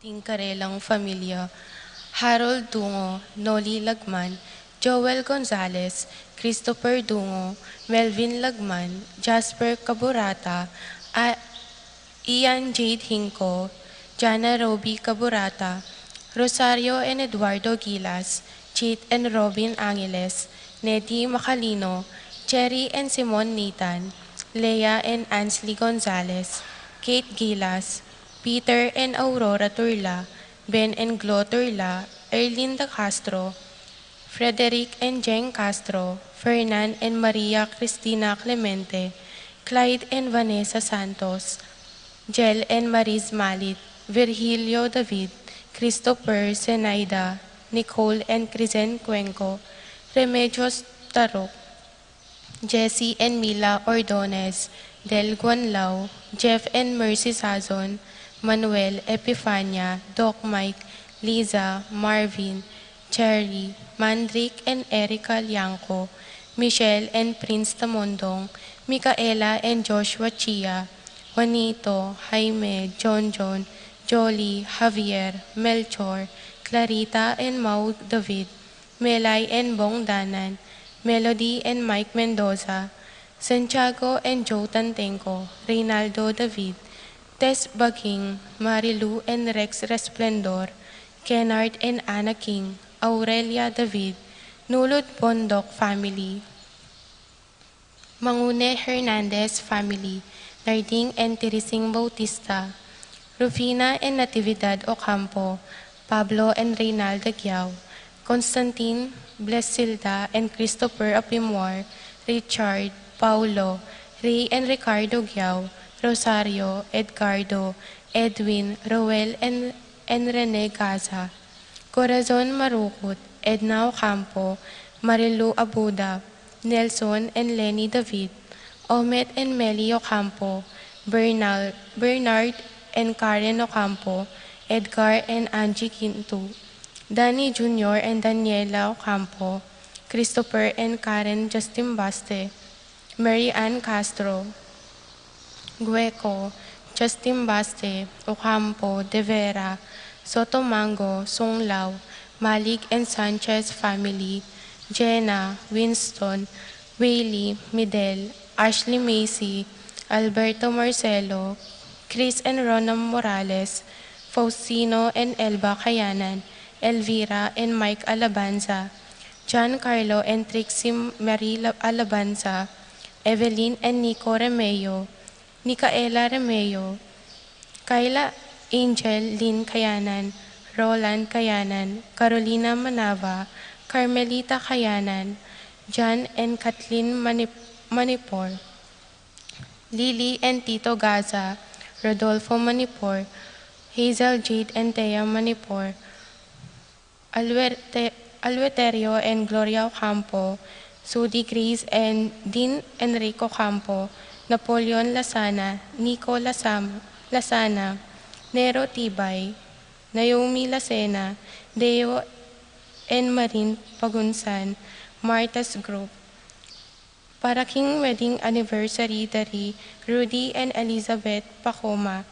Tingkarelang Familia, Harold Dungo, Noli Lagman, Joel Gonzalez, Christopher Dungo, Melvin Lagman, Jasper Caburata, Ian Jade Hinco, Jana Roby Caburata, Rosario and Eduardo Gilas, Chit and Robin Angeles, Nettie Macalino, Cherry and Simon Nathan, Leah and Ansley Gonzalez, Kate Gilas, Peter and Aurora Turla, Ben and Glo Turla, Erlinda Castro, Frederick and Jen Castro, Fernan and Maria Cristina Clemente, Clyde and Vanessa Santos, Jel and Maris Malit, Virgilio David, Christopher Zenaida, Nicole and Crizen Cuenco, Remedios Tarok, Jessie and Mila Ordonez, Del Guanlao, Jeff and Mercy Sazon, Manuel Epifania, Doc Mike, Liza, Marvin, Cherry, Mandrick and Erica Liangco, Michelle and Prince Tamondong, Micaela and Joshua Chia, Juanito, Jaime, John, Jolie, Javier, Melchor, Clarita and Mau David, Melay and Bong Danan, Melody and Mike Mendoza, Santiago and Joe Tantenco, Reynaldo David, Tess Baging, Marilu and Rex Resplendor, Kennard and Anna King, Aurelia David, Nulod Bondok Family, Mangune Hernandez Family, Narding and Teresing Bautista, Rufina and Natividad Ocampo, Pablo and Reynalda Giao, Constantine, Blesilda and Christopher Apimwar, Richard, Paulo, Ray and Ricardo Giao, Rosario, Edgardo, Edwin, Roel and Rene Gaza, Corazon Marukut, Edna Ocampo, Marilu Abuda, Nelson and Lenny David, Omet and Meli Ocampo, Bernard and Karen Ocampo, Edgar and Angie Quinto, Danny Jr. and Daniela Ocampo, Christopher and Karen Justin Baste, Mary Ann Castro, Gueco, Justin Baste, Ocampo, De Vera, Sotomango, Songlao, Malik and Sanchez family, Jenna, Winston, Whaley, Midel, Ashley Macy, Alberto Marcelo, Chris and Rona Morales, Faustino and Elba Kayanan, Elvira and Mike Alabanza, John Carlo and Trixie Marie Alabanza, Evelyn and Nico Remeo, Nicaela Remeo, Kyla Angel Lynn Kayanan, Roland Kayanan, Carolina Manava, Carmelita Kayanan, John and Kathleen Manipor, Lily and Tito Gaza, Rodolfo Manipor, Hazel Jade and Thea Manipor, Alveterio and Gloria Ocampo, Sudi Grace and Dean Enrico Campo, Napoleon Lasana, Nico Lasana, Nero Tibay, Naomi Lacena, Deo and Marin Pagunsan, Marta's Group. Para King Wedding Anniversary dari Rudy and Elizabeth Pacoma.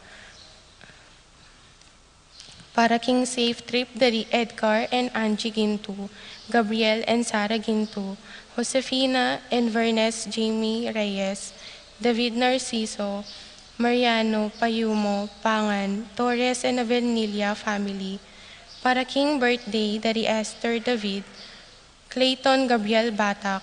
Para King Safe Trip dari Edgar and Angie Ginto, Gabriel and Sara Ginto, Josefina and Vernes Jamie Reyes, David Narciso, Mariano Payumo Pangan, Torres and Avenilla family. Para King Birthday dari Esther David, Clayton Gabriel Batak,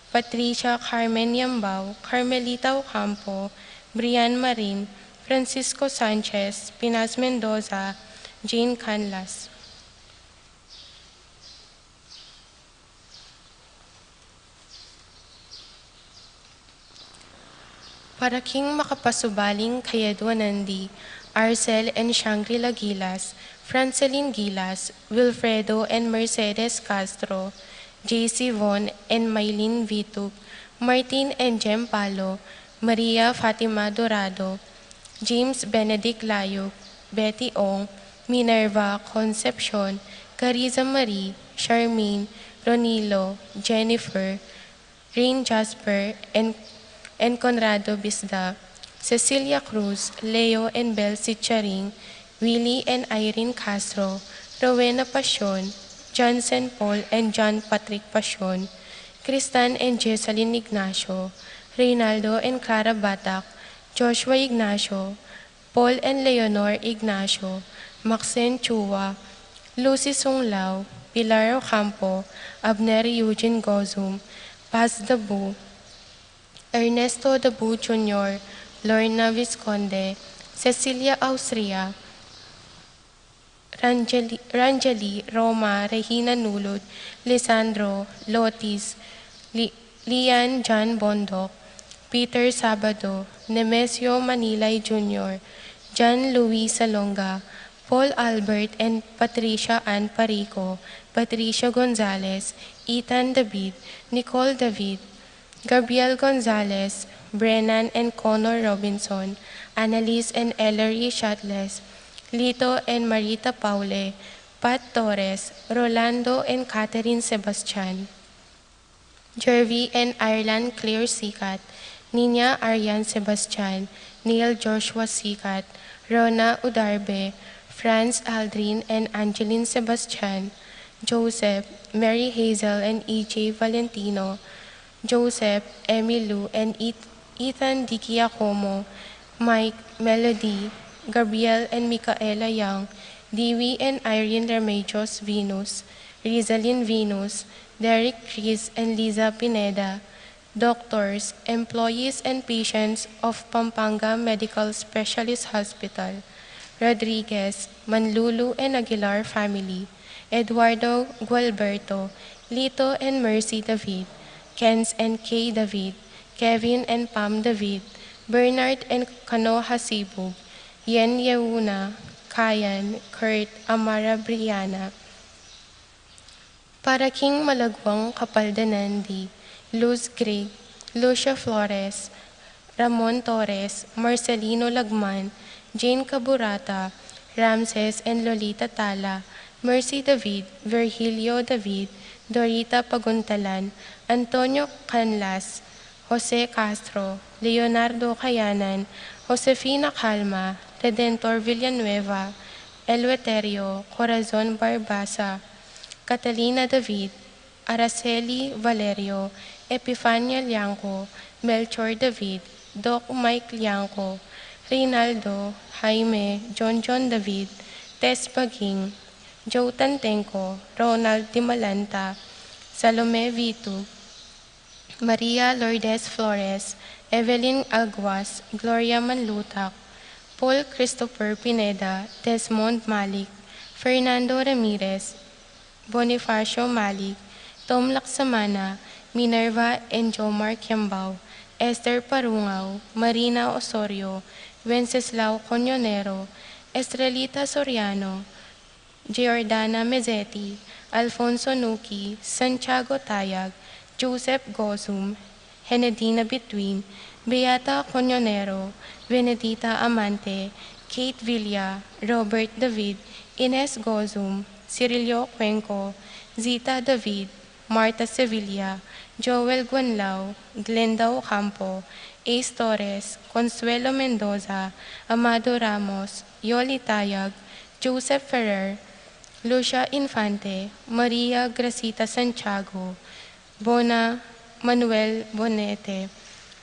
Patricia Carmen Yambao, Carmelita Ocampo, Brian Marin, Francisco Sanchez, Pinas Mendoza, Jane Canlas. Para King Makapasubaling Kayedwa Nandi, Arcel and Shangri-La Gilas, Franceline Gilas, Wilfredo and Mercedes Castro, JC Von and Maylene Vituk, Martin and Jem Palo, Maria Fatima Dorado, James Benedict Layuk, Betty Ong, Minerva Concepcion, Cariza Marie, Charmaine, Ronilo, Jennifer, Rain Jasper, and Conrado Bisda, Cecilia Cruz, Leo and Bel Sitcharing, Willie and Irene Castro, Rowena Pasion, Johnson Paul and John Patrick Pasion, Cristan and Jessalyn Ignacio, Reynaldo and Clara Batak, Joshua Ignacio, Paul and Leonor Ignacio, Maxine Chua, Lucy Sunglao, Pilar Ocampo, Abner Eugene Gozum, Paz Dabu, Ernesto Dabu Jr., Lorna Visconde, Cecilia Austria, Ranjali, Roma, Regina Nulud, Lisandro, Lotis, Lian John Bondok, Peter Sabado, Nemesio Manilay Jr., John Luis Salonga, Paul Albert and Patricia Ann Parico, Patricia Gonzalez, Ethan David, Nicole David, Gabriel Gonzalez, Brennan and Connor Robinson, Annalise and Ellery Shatles, Lito and Marita Paule, Pat Torres, Rolando and Catherine Sebastian, Jervy and Ireland Claire Sikat, Nina Arian Sebastian, Neil Joshua Sikat, Rona Udarbe, Franz Aldrin and Angeline Sebastian, Joseph, Mary Hazel and E.J. Valentino, Joseph, Emilu and Ethan Dikiacomo, Mike, Melody, Gabriel and Micaela Young, Dewey and Irene Remedios Venus, Rizalyn Venus, Derek Chris and Liza Pineda, doctors, employees and patients of Pampanga Medical Specialist Hospital, Rodriguez, Manlulu and Aguilar family, Eduardo Gualberto, Lito and Mercy David, Kenz and Kay David, Kevin and Pam David, Bernard and Kanoha Sibug, Yen Yeuna, Kayan, Kurt, Amara Briana, para King Malagwang Kapaldanandi, Luz Greg, Lucia Flores, Ramon Torres, Marcelino Lagman, Jane Caburata, Ramses and Lolita Tala, Mercy David, Virgilio David, Dorita Paguntalan, Antonio Canlas, Jose Castro, Leonardo Cayanan, Josefina Calma, Redentor Villanueva, Eleuterio, Corazon Barbasa, Catalina David, Araceli Valerio, Epifania Lianco, Melchor David, Doc Mike Lianco, Reynaldo, Jaime, John David, Tess Baging, Joe Tantenco, Ronald Dimalanta, Salome Vitu, Maria Lourdes Flores, Evelyn Alguas, Gloria Manlutak, Paul Christopher Pineda, Desmond Malik, Fernando Ramirez, Bonifacio Malik, Tom Laksamana, Minerva and Jomar Kiambao, Esther Parungaw, Marina Osorio, Wenceslao Coñonero, Estrelita Soriano, Giordana Mezzetti, Alfonso Nuki, Santiago Tayag, Joseph Gozum, Henedina Between, Beata Coñonero, Benedita Amante, Kate Villa, Robert David, Ines Gozum, Cirilio Cuenco, Zita David, Marta Sevilla, Joel Guanlao, Glenda Ocampo, Ace Torres, Consuelo Mendoza, Amado Ramos, Yoli Tayag, Joseph Ferrer, Lucia Infante, Maria Gracita Santiago, Bona Manuel Bonete,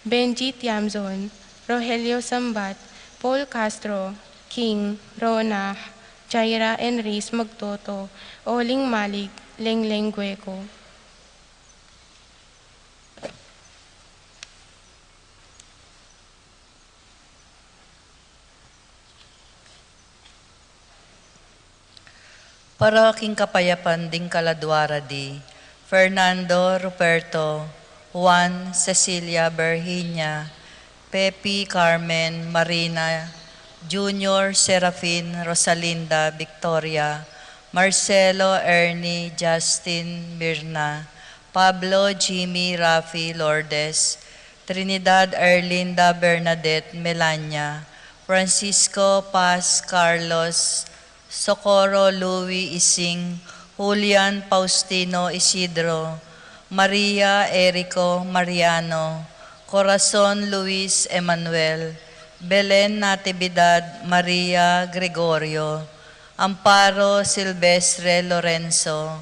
Benji Tiamzon, Rogelio Sambat, Paul Castro, King, Rona, Jaira and Reis Magtoto, Oling Malik, Lengleng Gueco. Para King Kapayapan ding Kaladwara di, Fernando Ruperto, Juan Cecilia Berhinia, Pepi Carmen Marina, Junior Serafin Rosalinda Victoria, Marcelo Ernie Justin Mirna, Pablo Jimmy Rafi Lourdes, Trinidad Erlinda Bernadette Melania, Francisco Paz Carlos, Socorro Louis Ising, Julian Faustino Isidro, Maria Erico Mariano, Corazon Luis Emanuel, Belen Natividad Maria Gregorio, Amparo Silvestre Lorenzo,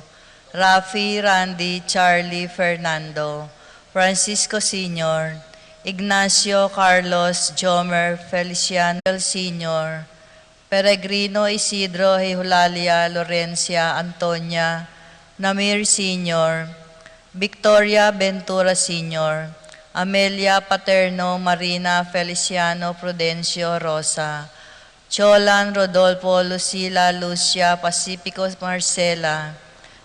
Rafi Randy Charlie Fernando, Francisco Sr., Ignacio Carlos Jomer Feliciano Sr., Peregrino Isidro Hihulalia Lorencia Antonia Namir Sr., Victoria Ventura Sr., Amelia Paterno Marina Feliciano Prudencio Rosa, Cholan Rodolfo Lucila Lucia Pacifico Marcela,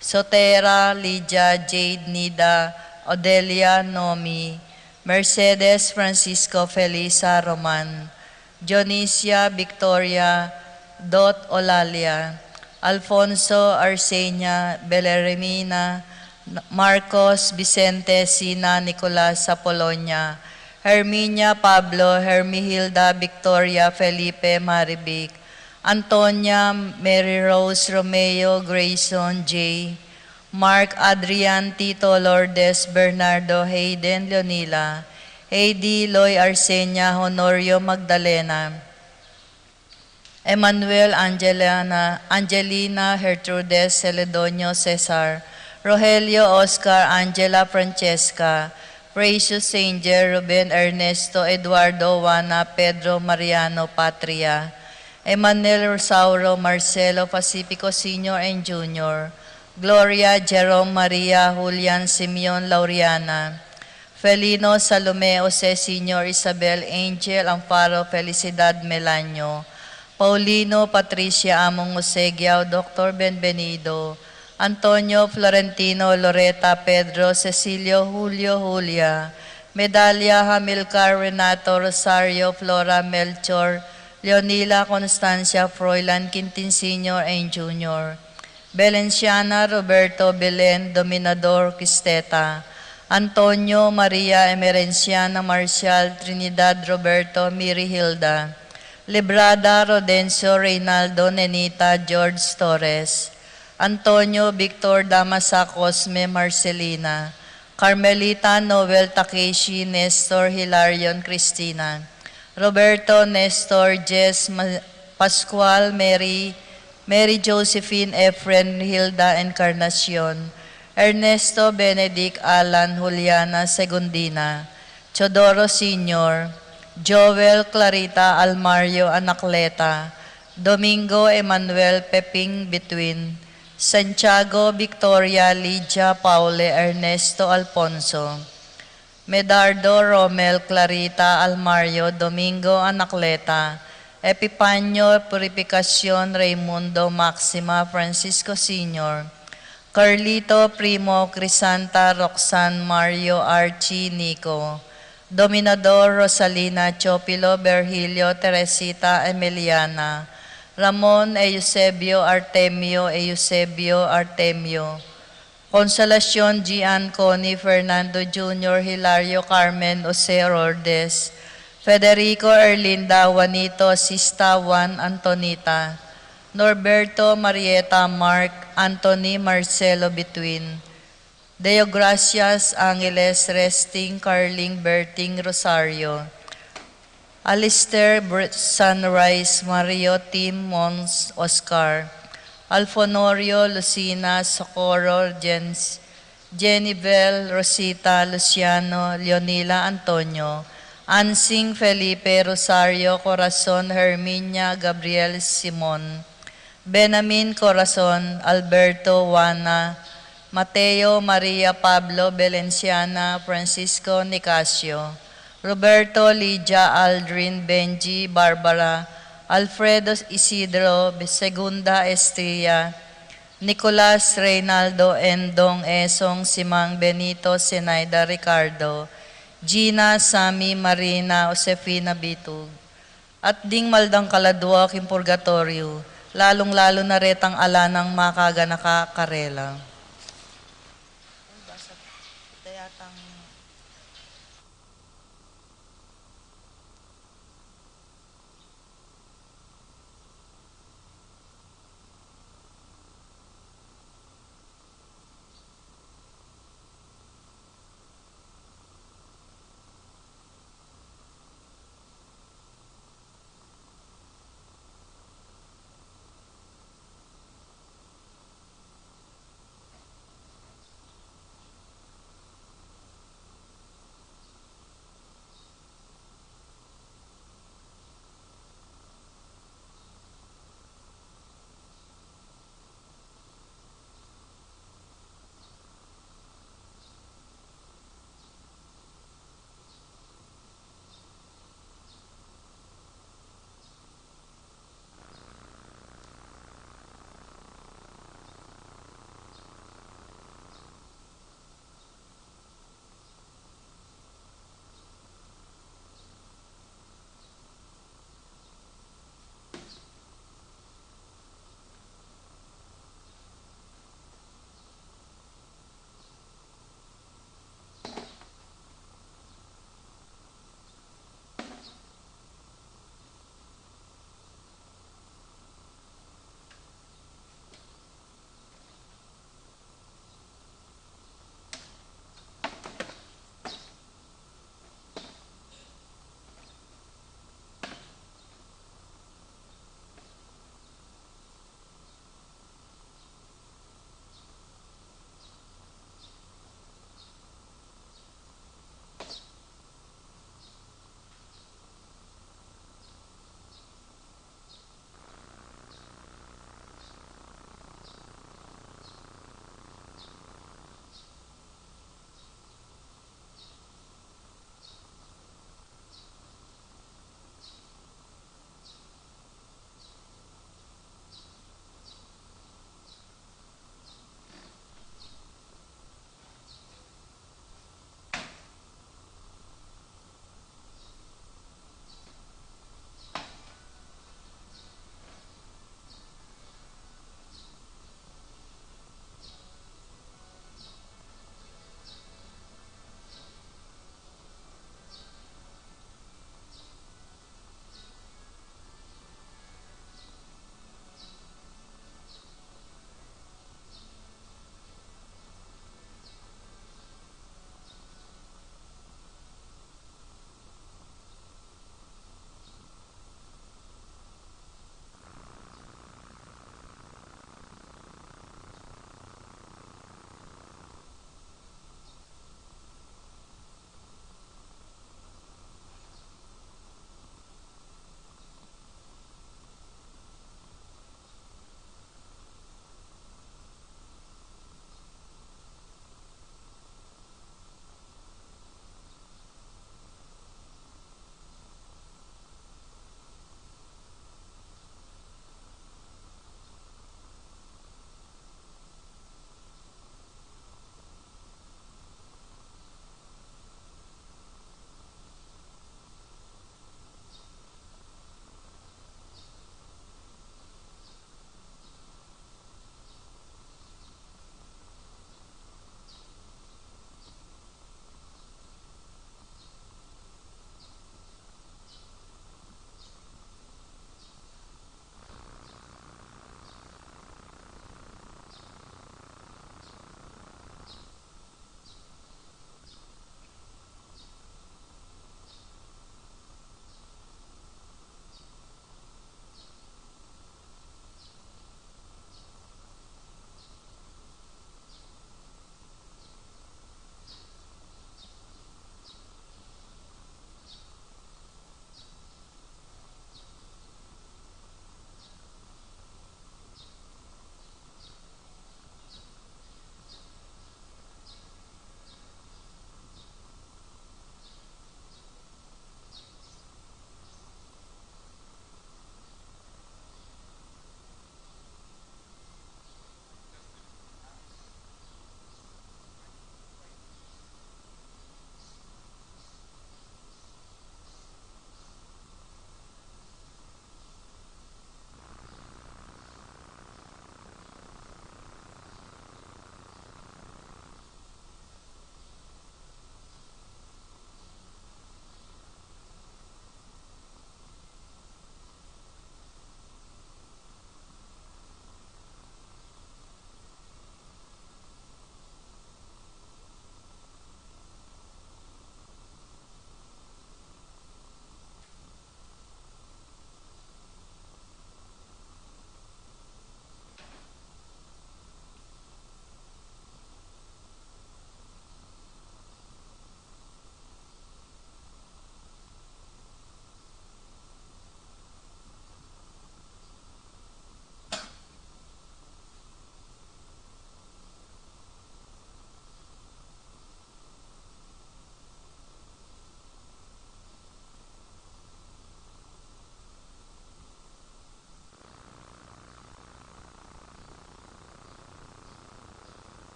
Sotera Lydia Jade Nida Odelia Nomi, Mercedes Francisco Felisa Roman, Dionisia Victoria Dot Olalia, Alfonso Arsenia Beleremina, Marcos Vicente Sina Nicolas sa Polonia, Herminia Pablo Hermihilda Victoria Felipe Maribic, Antonia Mary Rose Romeo Grayson J., Mark Adrian Tito Lourdes Bernardo Hayden Leonila, Heidi Loy Arsenia Honorio Magdalena, Emmanuel Angelina Gertrudes Celedonio Cesar, Rogelio Oscar Angela Francesca, Precious Angel Ruben Ernesto Eduardo Juana Pedro Mariano Patria, Emmanuel Rosauro Marcelo Pacifico Sr. and Jr., Gloria Jerome Maria Julian Simeon Laureana, Felino Salome Jose Sr. Isabel Angel Amparo Felicidad Melanio, Paulino Patricia Among Josegiao Dr. Benvenido, Antonio Florentino Loreta Pedro Cecilio Julio Julia, Medalya Hamilcar Renato Rosario Flora Melchor, Leonila Constancia Froilan Quintin Sr. and Jr., Belenciana Roberto Belen Dominador Quisteta, Antonio Maria Emerenciana Marcial Trinidad Roberto Miri Hilda, Librada Rodencio Reynaldo Nenita George Torres, Antonio Victor Damasa Cosme Marcelina, Carmelita Noel Takeshi Nestor Hilarion Cristina, Roberto Nestor Jess Pascual Mary Josephine Efren Hilda Encarnacion, Ernesto Benedict Alan Juliana Segundina, Chodoro Sr., Joel Clarita Almario Anacleta, Domingo Emmanuel Peping Between, Santiago Victoria Lydia Paule Ernesto Alfonso, Medardo Romel Clarita Almario Domingo Anacleta, Epipanyo Purificacion Raimundo Maxima Francisco Sr., Carlito Primo Crisanta Roxanne Mario Archie Nico, Dominador Rosalina Chopilo Berhilio Teresita Emiliana, Ramon Eusebio Artemio, Consolacion Gian Connie Fernando Jr. Hilario Carmen Jose Rodes, Federico Erlinda Juanito Sista Juan Antonita, Norberto Marieta Mark Anthony Marcelo Between, Deogracias Angeles Resting Carling Berting Rosario, Alistair Sunrise Mario Tim Mons Oscar, Alfonorio Lucina Socorro Jennivel Rosita Luciano Leonila Antonio, Ansing Felipe Rosario Corazon Herminia Gabriel Simon, Benamin Corazon Alberto Juana, Mateo Maria Pablo Belenciana Francisco Nicasio, Roberto Lydia Aldrin Benji Barbara, Alfredo Isidro Segunda Estrella, Nicolas Reynaldo Endong Esong Simang Benito Senaida Ricardo, Gina Sami Marina Josefina Bitug, at ding maldang kaladwa kim purgatorio, lalong-lalo na retang alanang makaga nakakarela.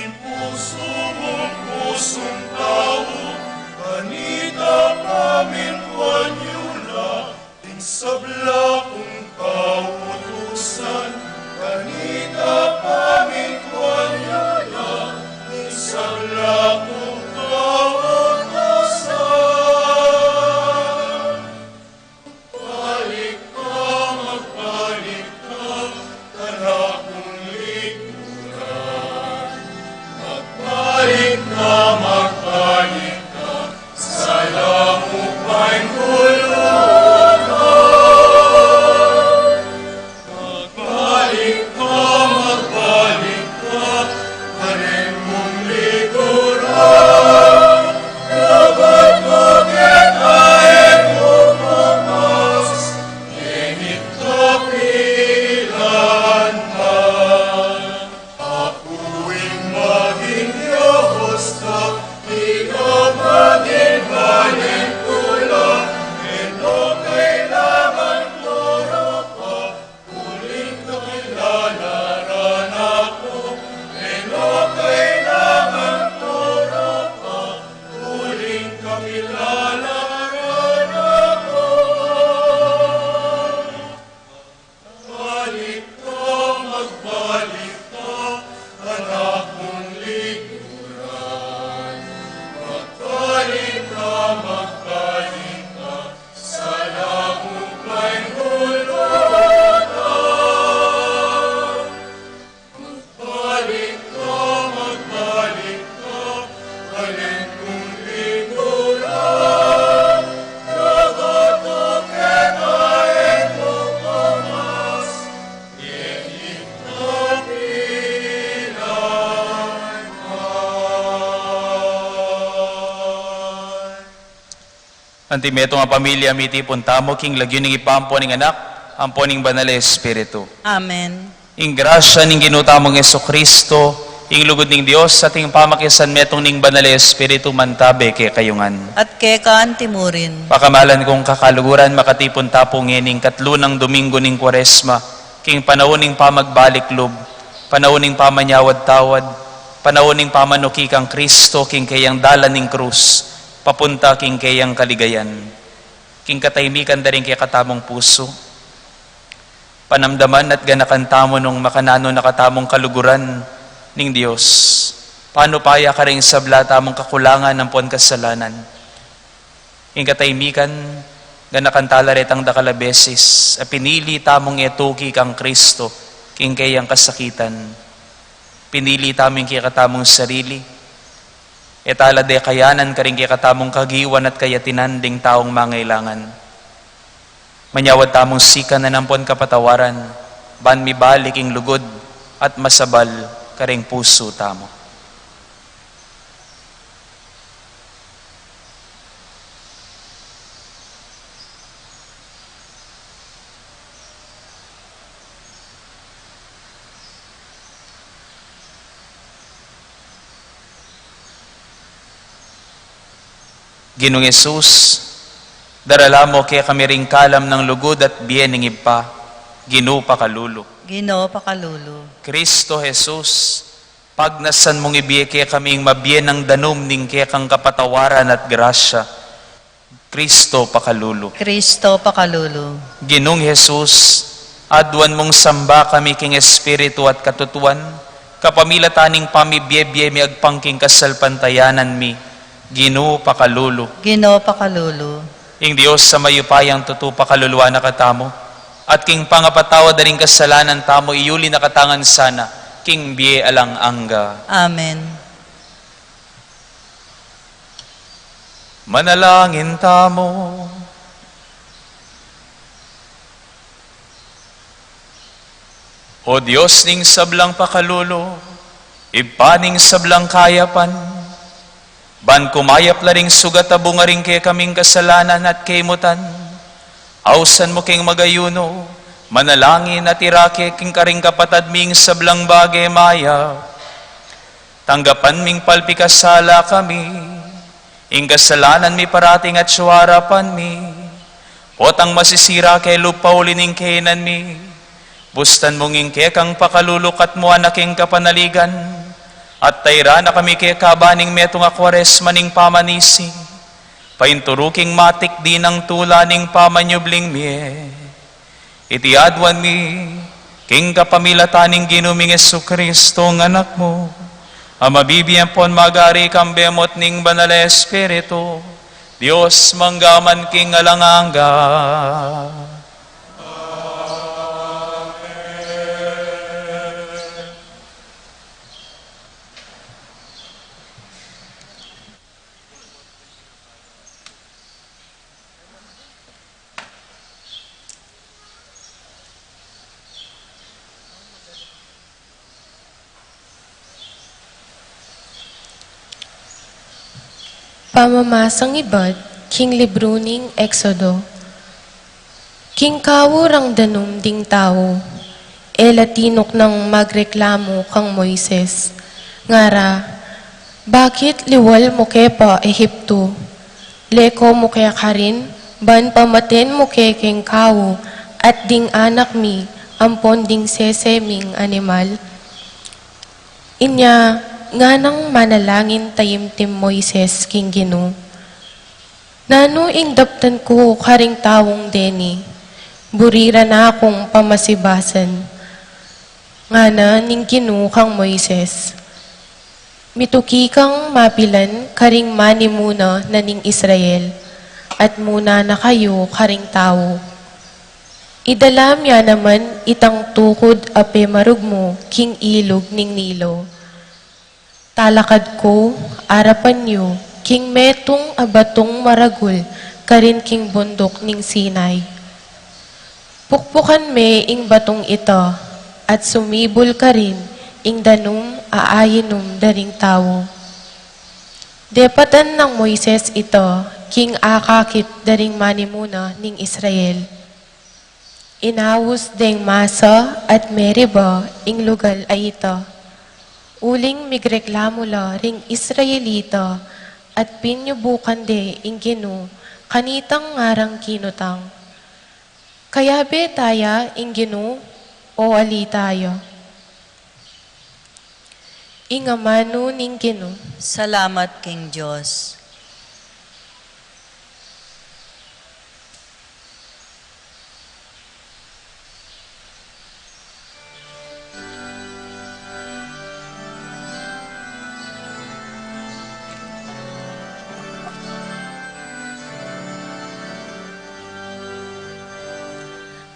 aming puso mong pusong tao, kanita namin wanyula, ting sabla kong kautusan, kanita namin wanyula, ting sabla kong kautusan. Balik ka, magbalik ka, anak kong likuran. Magbalik ka, sa lamupang kulungan. Magbalik ka, kanin mong likuran. Dapat magkakain mo mamas, ingit kapilan man. Apuing maging Diyos ka, di ka maging balintula. Ito kailangan turo ka, uling kakilalaran ako. Ito kailangan turo ka, uling kakilalaran ako. Magbalik ka, anak kong likuran. Magbalik ka, sa lamupang kulungan. Magbalik ka, alin kong likuran. Nakatokekain mo mamas, ingit kapilan man. Antimeto nga pamilya, miti puntamo, king lagyo ning ipampo ning anak, ampo ning banal na Espiritu. Amen. Ing grasya ning ginutamong Kristo, ing lugod ning Dios, sa ting pamakisan metong ning banal na Espiritu mantabe kay kayungan. At kay kaan timurin. Pakamalan kong kakaluguran, makatipon tapong ning katlo ng Domingo ning Kwaresma, king panahon ning pamagbalik lub, panahon ning pamanyawad-tawad, panahon ning pamanuki kang Kristo, king kayang dalan ning krus, papunta king kayang kaligayan, king kataymikan da rin kay katamong puso, panamdaman at ganakan tamo nung makanano nakatamong kaluguran ning Dios. Paano paya ka rin sabla tamong kakulangan ng puan kasalanan? King kataymikan, ganakan talaretang dakalabesis, a pinili tamong etuki kang Kristo, king kayang kasakitan. Pinili taming kay katamong sarili, etala de kayanan ka rin kay katamong kagiwan at kayatinan ding taong mangailangan. Manyawad tamong sika na nampon kapatawaran, ban mi balik ing lugod at masabal ka ring puso tamo. Ginong Jesus, darala mo kaya kami ring kalam ng lugod at biyening ipa, Ginoo pakalulo. Ginoo pakalulu. Kristo Jesus, pagnasan mong ibiye kaya kaming mabiyen ng danom ning kaya kang kapatawaran at grasya. Kristo pakalulo. Kristo pakalulu. Ginong Jesus, adwan mong samba kami king Espiritu at katutuan, kapamilataning pamibiyebye mi agpangking kasalpantayanan mi, Ginoo pakalulo. Ginoo pakalulu. Ing Dios sa mayupayang tutu pakaluluwa na katamo, at king pangapatawa da ring kasalanan tamo iyuli na katangan sana, king biye alang angga. Amen. Manalangin tamo. O Diyos ning sablang pakalulo, ipaning sablang kayapan, ban kumayap laring sugat abungaring kay kaming kasalanan at kaymutan, ausan mo king magayuno, manalangin at irake king karing kapatad ming sablang bagay maya, tanggapan ming palpikasala kami, ing kasalanan mi parating at suwarapan mi, potang masisira kay lupaulin ing kainan mi, bustan mong ingke kang pakalulukat mo anaking kapanaligan, At tayra na kami kay kabaning metong akwares maning pamanising, painturuking matik di ng tulaning pamanyubling mie. Iti adwan mi, king kapamilataning ginuming Jesu-Kristo ng anak mo, ang mabibiyang pon magari kambemot ning banal Espiritu, Diyos manggaman king alanganga. Pamamasang ibad, king libruning Exodo. King kawurang danum ding tao, latinok ng magreklamo kang Moises. Ngara, bakit liwal mo kaya pa Ehipto? Leko mo kaya karin, ban pamaten mo kaya king kawo, at ding anak mi, ampon ding seseming animal? Inya, nga nang manalangin tayimtim Moises king Gino. Nano ing daptan ko karing tawong deni, burira na akong pamasibasan. Nga na ning Gino kang Moises. Mituki kang mapilan karing mani muna na ning Israel, at muna na kayo karing tao. Idalam ya naman itang tukod ape marugmo king ilog ning Nilo. Talakad ko, arapan niyo, king metong abatong maragul, karin king bundok ning Sinai. Pukpukan me ing batong ito, at sumibol ka rin, ing danum aayinum daring tao. Depatan ng Moises ito, king akakit daring manimuna ning Israel. Inawos deng Masa at Meriba, ing lugal ay ito. Uling migreklamo la ring Israelita at pinyubukan de ing Gino kanitang ngarang kinutang. Kaya be taya ing Gino o ali tayo. Ingamano ning Gino. Salamat, King Diyos.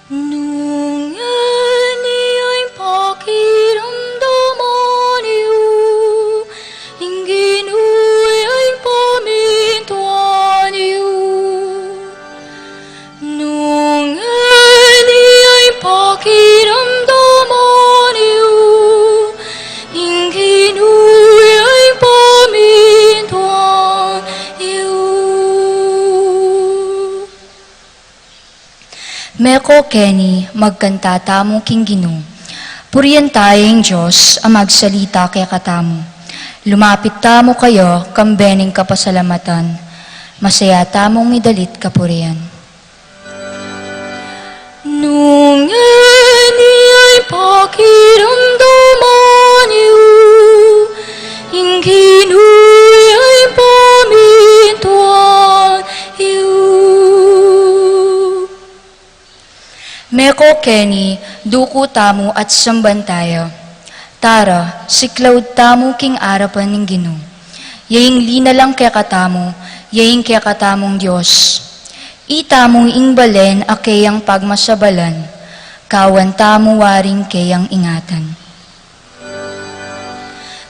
Nung ay pakiramdaman niyo, ingginuy ay pamintuan niyo. Nung ay pakiramdaman niyo, ingginuy ay pamintuan niyo. Meko Kenny, magkanta tamo king Gino. Puriyan tayong Diyos ang magsalita kay katamo. Lumapit tamo kayo, kambening kapasalamatan. Masaya tamong idalit kapuriyan. Nung ay pakiramdaman niyo, ingginuy ay pamintuan niyo. Meko Kenny, duko tamo at samban tayo. Tara, siklaw tamo king arapan ng Gino. Yaing lina lang kaya katamo, yaing kaya katamong Diyos. Itamong ingbalen a kayang pagmasabalan, kawan tamo waring kayang ingatan.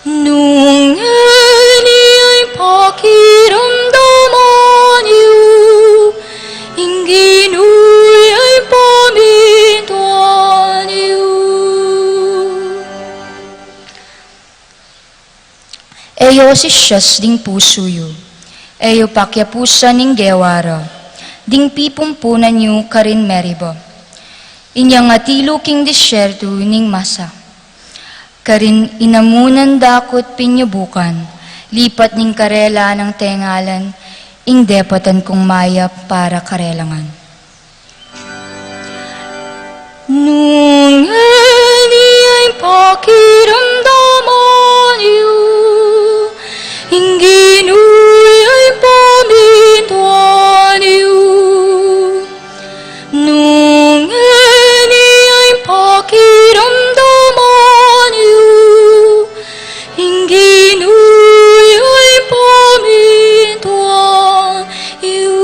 Nung ay pakiramdaman niyo, ingginuy ay pamintuan niyo. Eyo si Siyas ding puso yu, eyo pakyapusan ning gewara, ding pipumpunan niyo karin Meriba. Inyang atilo king disyerto ning Masa, karin inamunan dakot pinyubukan, lipat ning karela ng tengalan, ing depatan kong maya para karelangan. Nung ay pakiramdaman niyo, Ingginuy ay pamintuan iyo, nung eni ay pakiramdaman iyo. Ingginuy ay pamintuan iyo.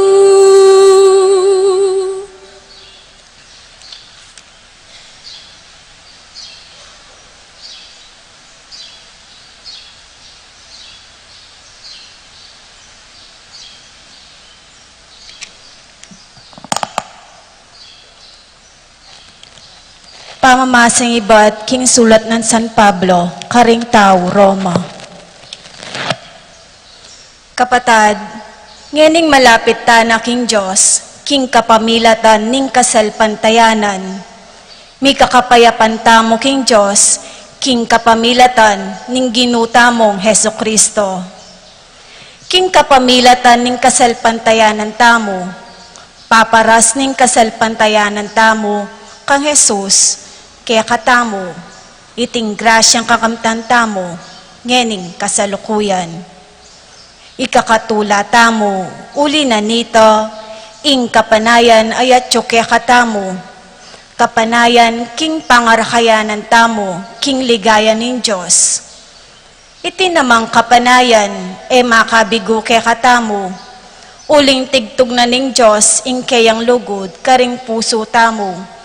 Pamamasang iba't king sulat ng San Pablo, Karingtao, Roma. Kapatad, ngening malapit ta na king Diyos, king kapamilatan ning kasalpantayanan. Mi kakapayapan tamo king Diyos, king kapamilatan ning ginutamong Heso Kristo. King kapamilatan ning kasalpantayanan tamo, paparas ning kasalpantayanan tamo, kang Jesus, kaya katamo, iting grasyang kakamtan tamo, ngening kasalukuyan. Ikakatula tamo, uli na nito, ing kapanayan ayat kaya katamo, kapanayan king pangarakayanan tamo, king ligayan ng Diyos. Iti namang kapanayan, makabigo kaya katamo, uling tigtog na ng Diyos, ing kayang lugod, karing puso tamo,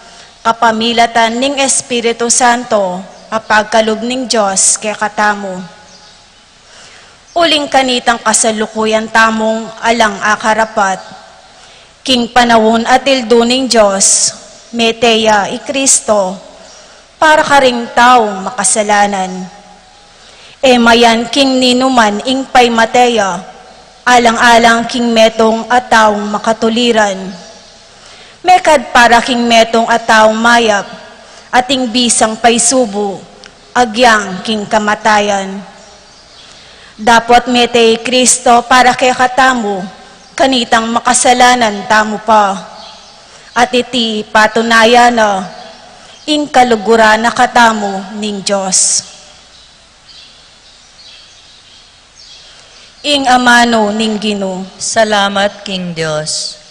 kapamilatan ning Espiritu Santo, apagkalog ning Diyos kaya katamo. Uling kanitang kasalukuyan tamong alang akarapat, king panawon at ildo ning Diyos, meteya i Kristo, para karing taong makasalanan. Mayan king ninuman ing pay mateya, alang-alang king metong at taong makatuliran. Mekad para king metong at taong mayap, ating bisang paisubo, agyang king kamatayan. Dapat metay Kristo para kay katamo, kanitang makasalanan tamo pa. At iti patunayan na, ing kaluguran na katamo ning Diyos. Ing amano ning Ginoo. Salamat, King Diyos.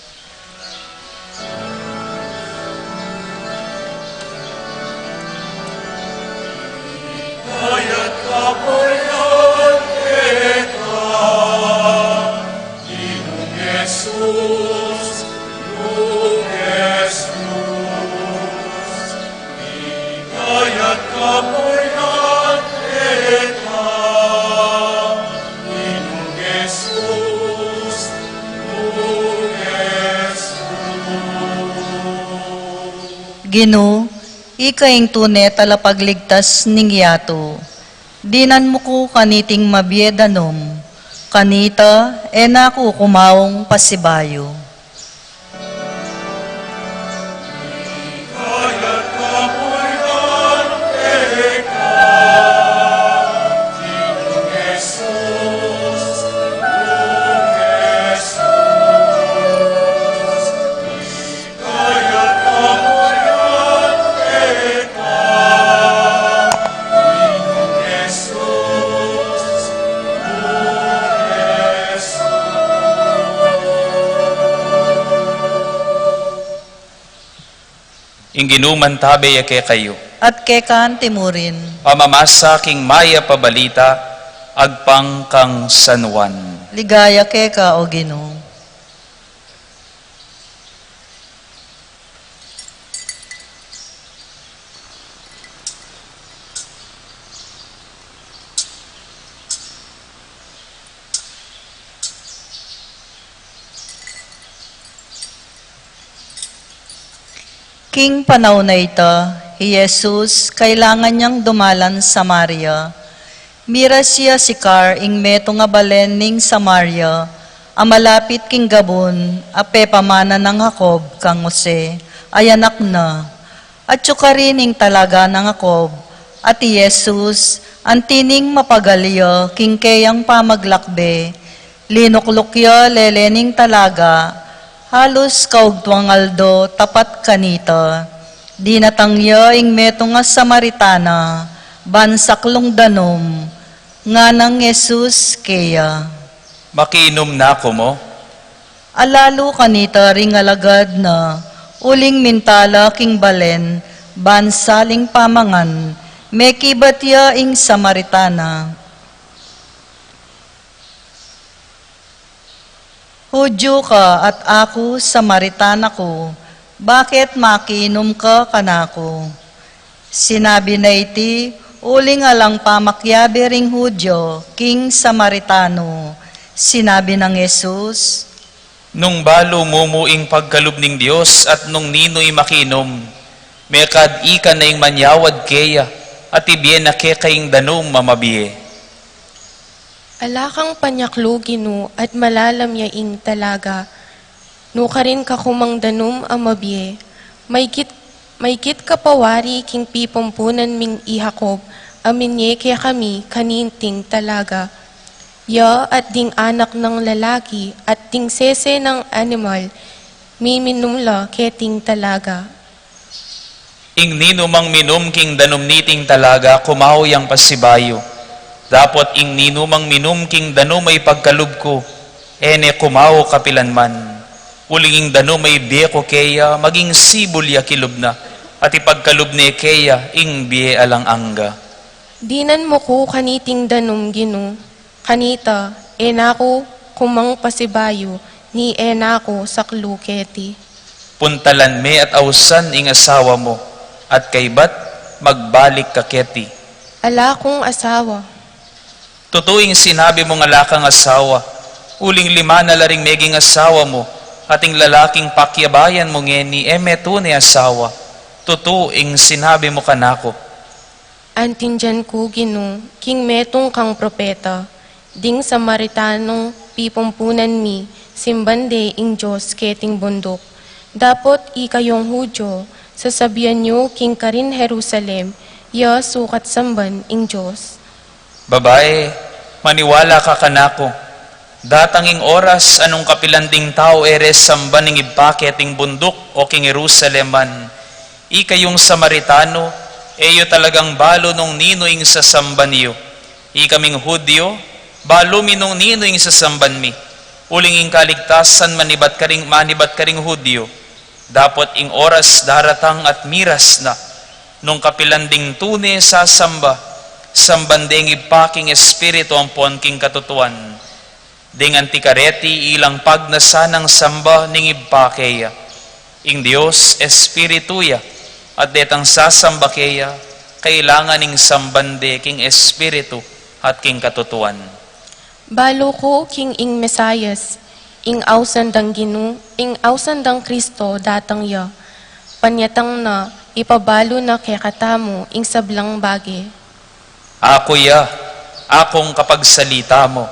Ayat kapoyan kita, Ginong Jesus, Ginong Jesus. Ayat kapoyan kita, Ginong Jesus, Ginong Jesus. Ginoo, ikaing tunay talapagligtas ning yato. Dinan mo ko kaniting mabiedanom, kanita naku kumaong pasibayo. Ayat kapoyan kita, Ginong Jesus, Ginong Jesus. Ayat kapoyan kita, Ginong Jesus, Ingginuman tabe yake kayo. At kekan timurin, Pamamasa king maya pabalita, agpang kang San Juan. ligaya keka o Ginoo. King panahon na ito, Jesus, kailangan niyang dumalan sa Samaria. Mira siya si Car ing meto nga balen ning Samaria, amalapit king gabon, ape pamana ng Jacob kang Jose, ay anak na. At rin ing talaga ng Jacob, at Jesus, antining mapagalyo, king kayang pamaglakbe, linuklukyo lelening talaga, halos kaugtuang aldo tapat kanita. Di natangyo ing meto nga Samaritana, bansaklong danom. nga ng Jesus kaya. Makiinom na ko mo. Alalo kanita ring alagad na, uling mintala king balen, bansaling pamangan, mekibatya ing Samaritana. Hudyo ka at ako Samaritana ko, bakit makiinom ka kanako? Sinabi na iti, uling alang pamakyabi ring Hudyo, king Samaritano. Sinabi ng Jesus, Nung balo mumuing pagkalub ning Dios at nung nino'y makinom, mekad ika na ing manyawad keya at ibyen na kekaying danom mamabiye. Alakang panyaklo Gino at malalamyaing talaga. No ka rin kakumang danum amabye. Maykit kapawari king pipampunan ming ihakob, aminye kaya kami kaninting talaga. Ya at ding anak ng lalaki at ding sese ng animal, miminumla keting talaga. Ing ninumang minum king danom niting talaga kumaw yang pasibayo. Dapot ing ninumang minum king danom ay pagkalub ko, ene kumaw kapilanman. Uling ing danom ay biye ko keya, maging sibulya kilub na, at ipagkalub ni keya ing biye alang angga. Dinan mo ko kaniting danum Gino, kanita, enako kumang pasibayo, ni enako sakluketi. Puntalan me at ausan ing asawa mo, at kaybat magbalik ka keti. Ala kong asawa. Tutuing sinabi mo nga lakang asawa, uling lima na laring meging asawa mo, ating lalaking pakyabayan mo ngeni emeto ni asawa. Tutuing sinabi mo kanako. Antinjan ko Gino, king metong kang propeta, ding Samaritanong pipumpunan mi, simbande ing Diyos keting bundok. Dapot ikayong Hudyo, sasabihan nyo king karin Jerusalem, ya sukat samban ing Diyos. Babae, maniwala ka kanako. Datanging oras anong kapilanding tao eres samba ning ibake ting bundok o king Jerusaleman. Ikayong Samaritano, eyo talagang balo nung ninoing sa samba niyo. Ikaming Hudyo, balo minong ninoing sa samban mi. Uling ing kaligtasan manibat karing Hudyo. Dapot ing oras daratang at miras na, nung kapilanding tune sa samba, sambandeng ipaking espiritu ang king katutuan. Ding antikareti ilang pagnasanang samba ning ipakeya. Ing Dios espirituya, at detang sasamba keya, kailangan ning sambande king espiritu at king katutuan. Balo ko king ing Mesayas, ing ausandang Gino, ing ausandang Kristo datang ya. Panyatang na, ipabalo na kay katamo, ing sablang bagi. Ako ya, akong kapagsalita mo.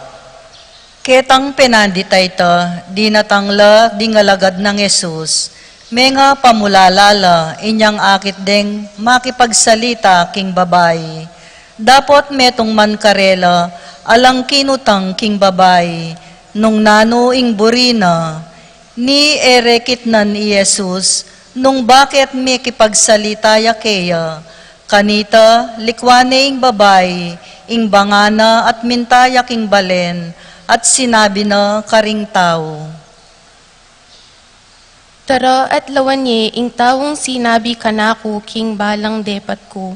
Ketang penandita ito, di natangla, di ngalagad ng Jesus, may nga pamulalala, inyang akit deng makipagsalita king babay. Dapot metong man karela, alang kinutang king babay, nung nano ing burina, ni erekit nan ni Jesus, nung bakit may kipagsalita ya keya, kanita, likwane ing babay, ing bangana at mintaya king balen, at sinabi na karing tao. Tara at lawanye ing tawong sinabi kanako king balang depat ko,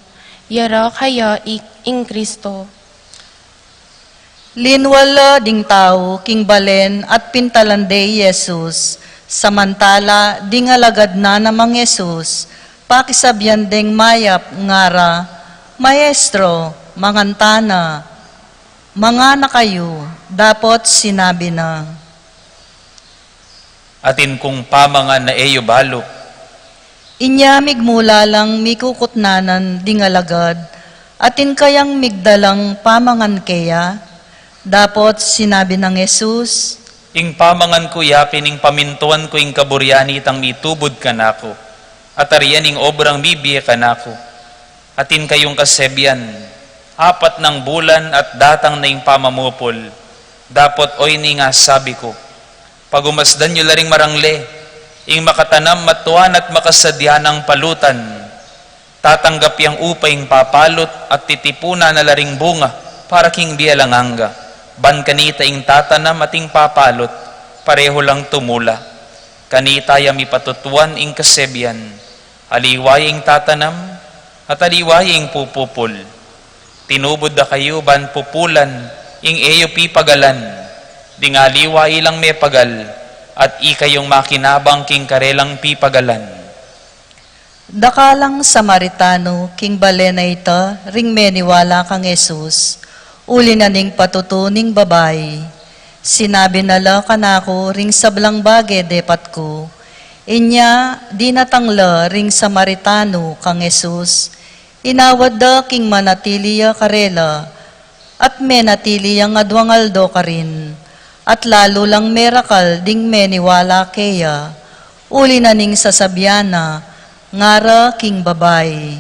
yara kaya ing Kristo. Linwala ding tao king balen at pintalande Jesus, samantala ding alagad na namang Jesus, pakisabyan ding mayap ngara, Maestro, mangantana, mga na kayo, dapot sinabi na. Atin kung pamangan na eyo balo. Inyamig mula lang mikukutnanan ding alagad, atin kayang migdalang pamangan kaya, dapot sinabi ng Jesus, Ing pamangan ko yapin, ing pamintuan ko ing kaburyani itang mitubod kanako, at ariyan ing obrang bibiye kanako. Atin kayong kasebyan, 4 ng bulan at datang na ing pamamupol, dapot oy ni nga sabi ko, pagumasdan nyo laring marangle, ing makatanam matuan at makasadya ng palutan, tatanggap yang upay ing papalot at titipuna na laring bunga, para king bialanganga, ban kanita ing tatanam ating papalot, pareho lang tumula. Kanita yam ipatutuan ing kasebyan, aliway ing tatanam, at aliway ing pupupul. Tinubod da kayo ban pupulan, ing eyo pipagalan, dingaliway lang may pagal, at ikayong makinabang king karelang pipagalan. Dakalang Samaritano, king balena ita, ring meniwala kang Jesus, uli na ning patutuning babay. Sinabi nala kanako, ring sablang bage depat ko. Inya, di natangla, ring Samaritano kang Jesus, inawad da king manatiliya karela, at menatiliya nga duangaldo ka rin, at lalo lang merakal ding meniwala keya, uli na ning sasabyana, ngara king babay.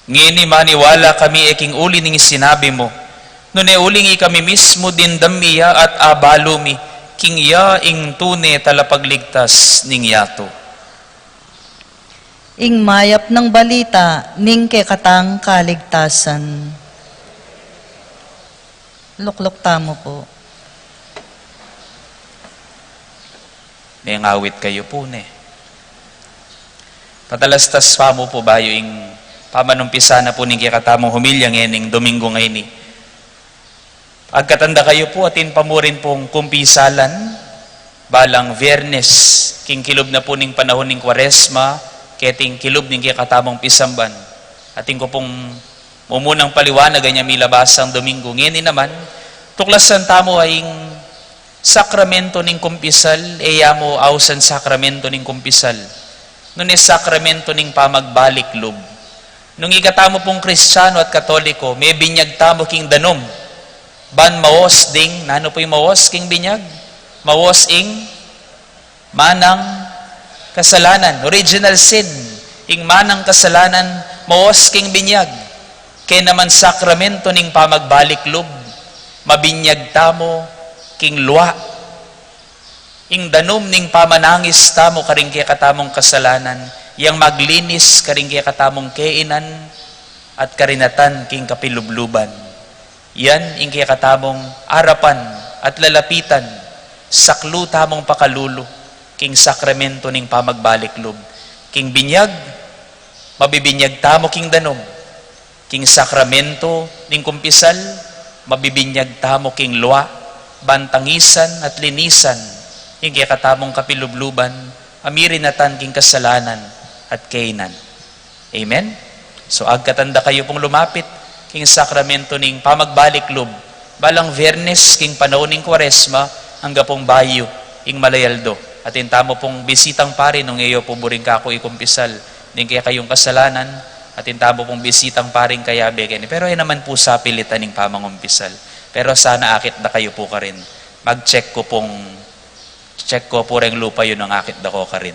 Ngini maniwala kami king uli ning sinabi mo, nune ulingi kami mismo din damiya at abalumi, king ya ing tune talapagligtas ning yato. Ing mayap ng balita, ning kekatang kaligtasan. Luklok tamo po. May ngawit kayo po ne. Patalastas pa mo po bayo ing pamanumpisa na po ning kikatamong humilya ngening Domingo ngayon ni. Agkatanda kayo po atin pamurin pong kumpisalan, balang Viernes, king kilob na po ning panahon ning Kwaresma, keting kilob ning kikatamong pisamban. Atin ko pong mumunang paliwanag ganyan milabasang Domingo. Ngayon naman, tuklasan tamo ay sakramento ning kumpisal, mo ausan sakramento ning kumpisal. Nung sakramento ning pamagbalik loob. Nung ikatamo pong Kristiyano at Katoliko, may binyag tamo king danom. Ban mawos ding, nano po yung mawos king binyag? Mawos ing manang kasalanan. Original sin. Ing manang kasalanan, mawos king binyag. Kaya naman sakramento ning pamagbalik loob. Mabinyag tamo king luwa. Ing danom ning pamanangis tamo karing kaya katamong kasalanan, yang maglinis karing kaya katamong kainan at karinatan king kapilubluban. Yan ing kaya katamong arapan at lalapitan, saklu tamong pakalulo, king sakramento ning pamagbalik loob. King binyag, mabibinyag tamo king danom. King sakramento ning kumpisal, mabibinyag tamo king luwa, bantangisan at linisan, yung kaya katamong kapilubluban, amirinatan king kasalanan at kainan. Amen? So agkatanda kayo pong lumapit king sakramento ning pamagbalik loob, balang Viernes king panahon ning Kwaresma, hangga pong bayo ing Malayaldo. At intamo pong bisitang pare nung iyo po buring kako ikumpisal, ning kaya kayong kasalanan, at intamo pong bisitang paring kaya beken. Pero ay naman po sa pilitan ning pamangumpisal. Pero sana akit na kayo po ka rin. Mag-check ko po rin lupa yun ang akit na ko ka rin.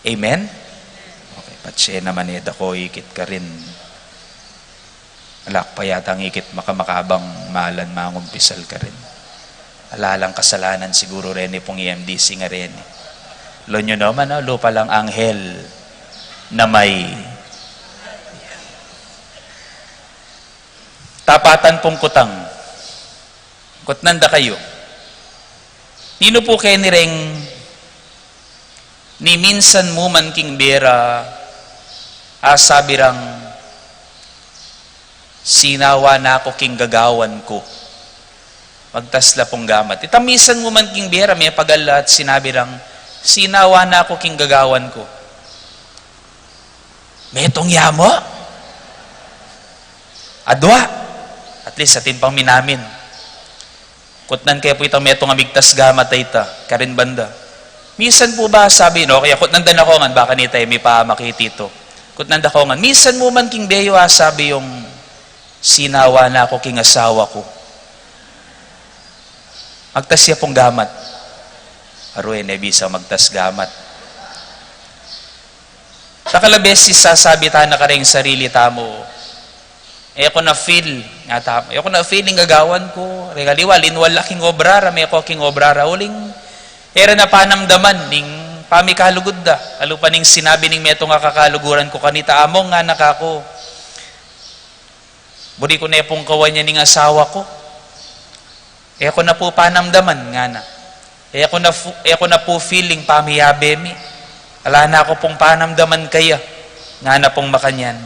Amen? Okay, patse naman eh, dako ikit ka rin. Alak pa yata ang ikit makamakabang malan mangumpisal ka rin. Alalang kasalanan siguro rin pong EMDC nga rin. Lo nyo naman, lupa lang anghel na may tapatan pong kutang. Kutnanda kayo. Nino po kayo nireng ni minsan mo man king bera asabirang sinawa na ako king gagawan ko. Magtasla pong gamat. Itamisan mo man king bera may pagala at sinabirang sinawa na ako king gagawan ko. Metong yamo? Adwa. At least atin pang minamin. Kutnan kaya po itang metong amigtas gamat ay ita, karin banda. Minsan po ba sabi, no, kaya kutnan dan ako ngan, baka nita may pamakitito. Kutnan da ko ngan, minsan mo man king beyo sabi yung sinawa na ako king asawa ko. Magtas siya pong gamat. Aruin, bisa magtas gamat. Sa kalabes, sasabi ta na karing sarili tamo, ako na feel, ako na feeling gagawan ko, regaliwa, linwal king obrara, may ako king obrara, uling, era na panamdaman, ning pamikalugod da. Alupaning sinabi ning meto nga kakaluguran ko kanita among nga nakako. Buri ko na pong kawan niya ning asawa ko. Ako na po panamdaman nga na. Ako na po feeling pamiyabe mi. Ala na ako pong panamdaman kaya. Nga na pong makanyan.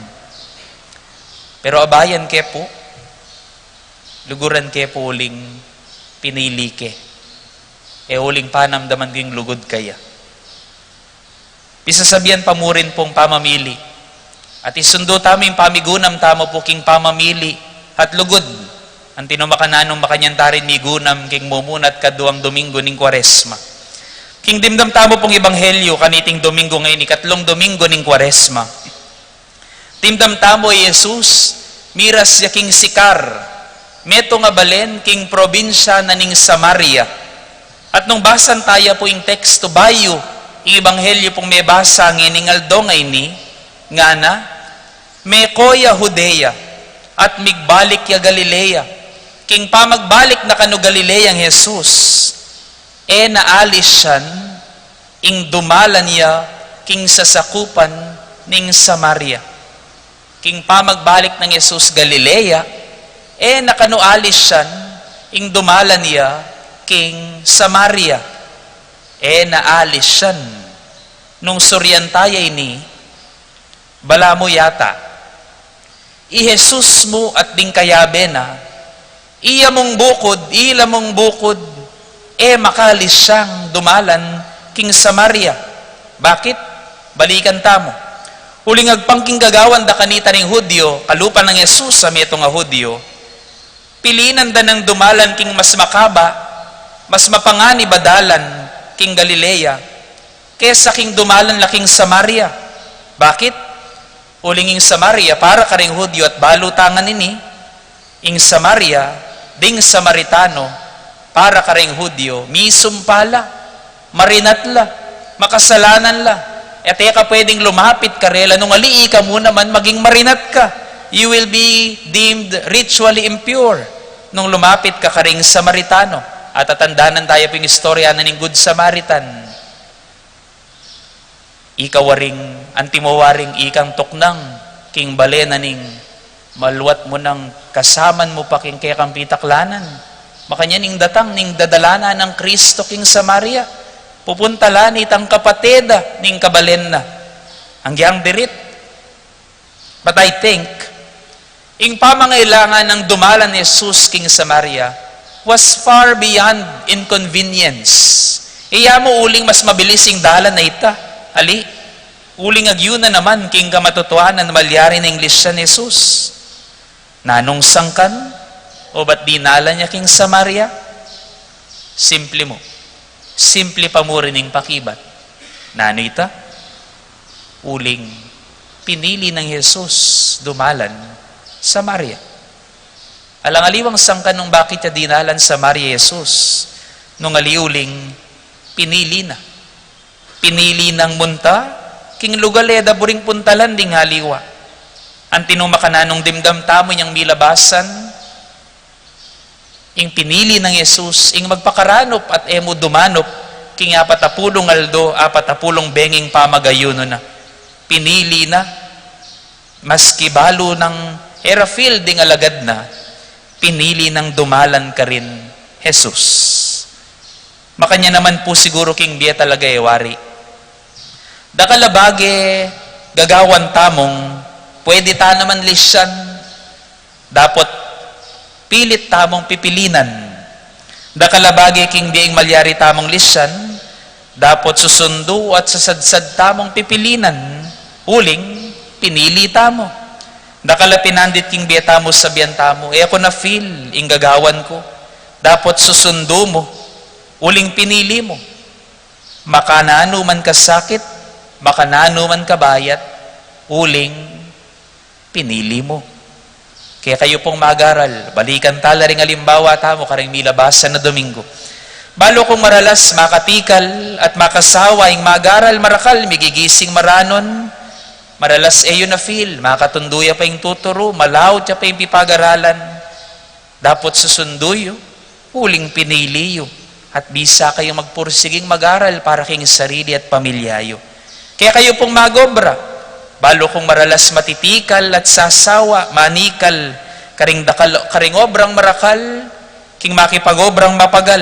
Pero abayan ke po. Luguran ke po uling pinili ke. Uling panamdaman ging lugod kaya. Pisasabihan pa mo rin pong pamamili. At isundo tamo yung pamigunam tamo po king pamamili at lugod. Ang tinumakananong makanyantarin ni gunam king mumunat kaduang Domingo ning Kwaresma. King dimdam tamo pong ebanghelyo kaniting Domingo ngayon, ikatlong Domingo ning Kwaresma. Timdam tamo ay Jesus, miras ya king Sikar, meto nga balen king probinsya na ning Samaria. At nung basan tayo po yung teksto bayo, yung ebanghelyo pong may basa ng aldong ay ni, nga na, may koya Judea, at migbalik ya Galilea. King pamagbalik na kano Galilea ang Jesus, naalis siyan, ing dumalan niya, king sasakupan ning Samaria. King pamagbalik ng Jesus Galilea, nakano alis siyan, ing dumalan niya, king Samaria. Naalis siyan. Nung suryantayay ni, bala mo yata, i-Jesus mo at ding kayabe na, ila mong bukod, makalis siyang dumalan king Samaria. Bakit? Balikan tamo. Huling agpangking gagawan da kanita ning Hudyo, kalupan ng Jesus sa meto nga Hudyo, pilinan da ng dumalan king mas makaba, mas mapangani badalan king Galilea, kesa king dumalan laking Samaria. Bakit? Uling ing Samaria, para karing Hudyo at balutangan nini, ing Samaria, ding Samaritano, para karing Hudyo, misumpala, marinatla, makasalanan la. At ka pwedeng lumapit karela, nung alii ka mo naman, maging marinat ka. You will be deemed ritually impure nung lumapit ka karing Samaritano. At tatandanan tayo pong istorya na ning Good Samaritan. Ikawaring, antimowaring ikang tuknang, king balena ning maluwat mo ng kasaman mo pa king kaya kang pitaklanan. Makanya ning datang, ning dadalana ng Kristo king Samaria. Pupunta lanit ang kapateda ning kabalen na. Ang giyang dirit. But I think, ing pamangailangan ng dumalan ni Jesus king Samaria was far beyond inconvenience. Iya mo uling mas mabilising dalan na ita. Ali, uling agyuna naman king kamatutuanan malyari na English sa Jesus. Nanong sangkan? O ba't dinala niya king Samaria? Simple mo. Simple pa mo rin yung pakibat. Nano ita? Uling pinili ng Jesus dumalan Samaria. Alang-aliwang sangkan nung bakit niya dinalan Samaria Jesus. Nung aliuling pinili na. Pinili ng munta, king lugaleda buring puntalan ding haliwa. Ang tinumakananong dimdam tamo niyang milabasan, ing pinili ng Jesus, ing magpakaranop at emo dumanop, king 40 aldo, 40 benging pamagayuno na. Pinili na, maski balo ng erafil ding alagad na, pinili ng dumalan ka rin Jesus. Makanya naman po siguro king biya talaga wari. Dakalabage gagawan tamong pwede ta naman lisyan. Dapat pilit tamong pipilinan. Dakalabage king biing malyari tamong lisyan. Dapat susundo at sasadsad tamong pipilinan. Uling pinili tamo. Dakalapinandit king biya tamo sabihan tamo. Ako na feel ing gagawan ko. Dapat susundo mo. Uling pinili mo. Makanano man kasakit, makanano man kabayat, uling pinili mo. Kaya kayo pong mag-aral, balikan tala ring alimbawa tamo karing milabasan na Domingo. Balo kong maralas, makatikal at makasawa ing mag-aral marakal, migigising maranon, maralas eyo na feel, makatunduya pa yung tuturo, malawt siya pa yung pipag-aralan. Dapat susunduyo, uling piniliyo. At bisa kayong magpursiging mag-aral para king sarili at pamilyayo. Kaya kayo pong magobra, balo kong maralas matitikal at sasawa, manikal, karing obrang marakal, king makipagobrang mapagal,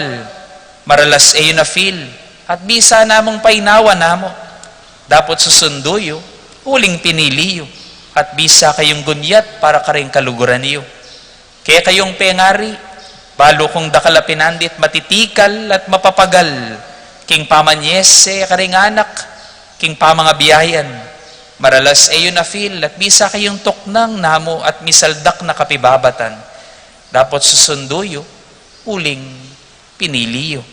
maralas ayo na feel, at bisa namong painawa namo. Dapat susunduyo, uling piniliyo, at bisa kayong gunyat para karing kaluguran niyo. Kaya kayong pengari, balo kong dakalapinandit matitikal at mapapagal, king pamanyese karing anak, king pamanga biyayan, maralas ayo na feel, at bisa kayong tuknang namo at misaldak na kapibabatan. Dapat susunduyo, uling piniliyo,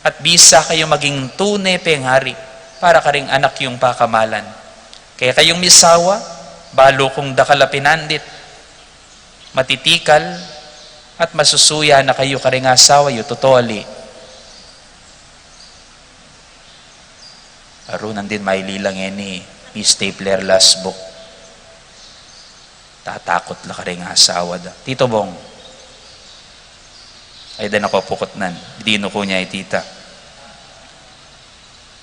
at bisa kayong maging tune pengari para karing anak yung pakamalan. Kaya kayong misawa, balo kong dakalapinandit, matitikal, at masusuya na kayo karing asawa yu totally. Arunan din maililang ni stapler last book. Tatakot la karing asawa da. Tito Bong, ay da nakapukot nan. Dino ko niya tita.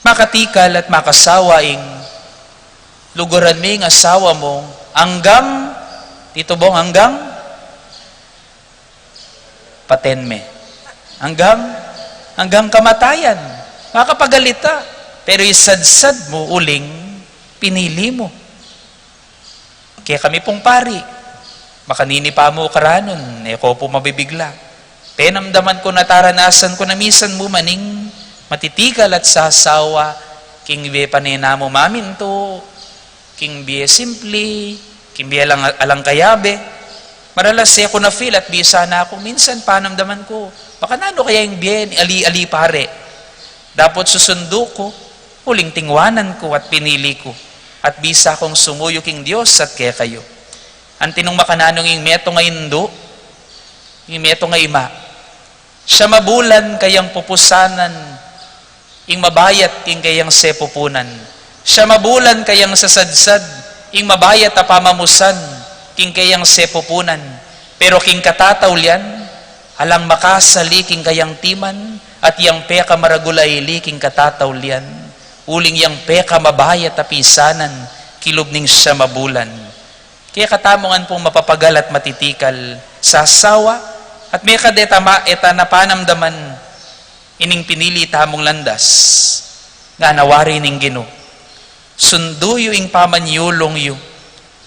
Makatikal at makasawaing luguran ming asawa mong hanggang, Tito Bong, hanggang patenme. Hanggang kamatayan. Makapagalita. Pero isadsad mo uling pinili mo. Kaya kami pong pari. Makanini pa mo karanon. Ko po mabibigla. Penamdaman ko nataranasan ko na misan mo maning matitikal at sasawa. King biye panena mo mamin to. King biye simpli. King biye alang kayabe. Maralas ko na feel at bisa na ako. Minsan panamdaman ko. Baka nano kaya yung biye ali-ali pare. Dapat susundo ko. Huling tingwanan ko at pinili ko. At bisa kong sumuyo king Diyos at kaya kayo. Ang tinong makananong yung meto nga indo, yung meto nga ima. Siya mabulan kayang pupusanan, ing mabayat king kayang sepupunan. Siya mabulan kayang sasadsad, ing mabayat a pamamusan, king kayang sepupunan. Pero king katatawlyan, alang makasali king kayang timan, at yang peka maragulaili king katatawlyan. Uling yang peka mabayat a pisanan, kilubning siya mabulan. Kaya katamongan pong mapapagal at matitikal sa asawa, at may kadetama eta na panamdaman, ining pinili tamong landas, nga nawari ning Gino. Sunduyo ing pamanyulong yu,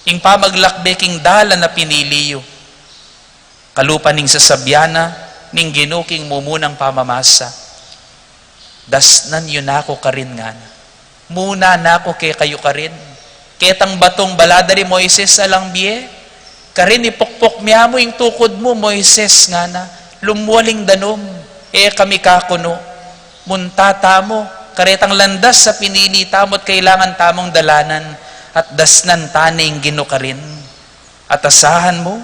ing pamaglakbeking dala na pinili yu. Kalupan ning sasabyana, ning Gino king mumunang pamamasa. Dasnan yun ako karin nga na. Muna na ako kay kayo karin. Ketang batong baladari Moises alang biye. Karin ipukpok miya mo yung tukod mo Moises nga na. Lumwaling danom. Kami kakuno. Muntata mo. Karetang landas sa pinili tamot kailangan tamong dalanan. At dasnan taning Gino karin. At asahan mo.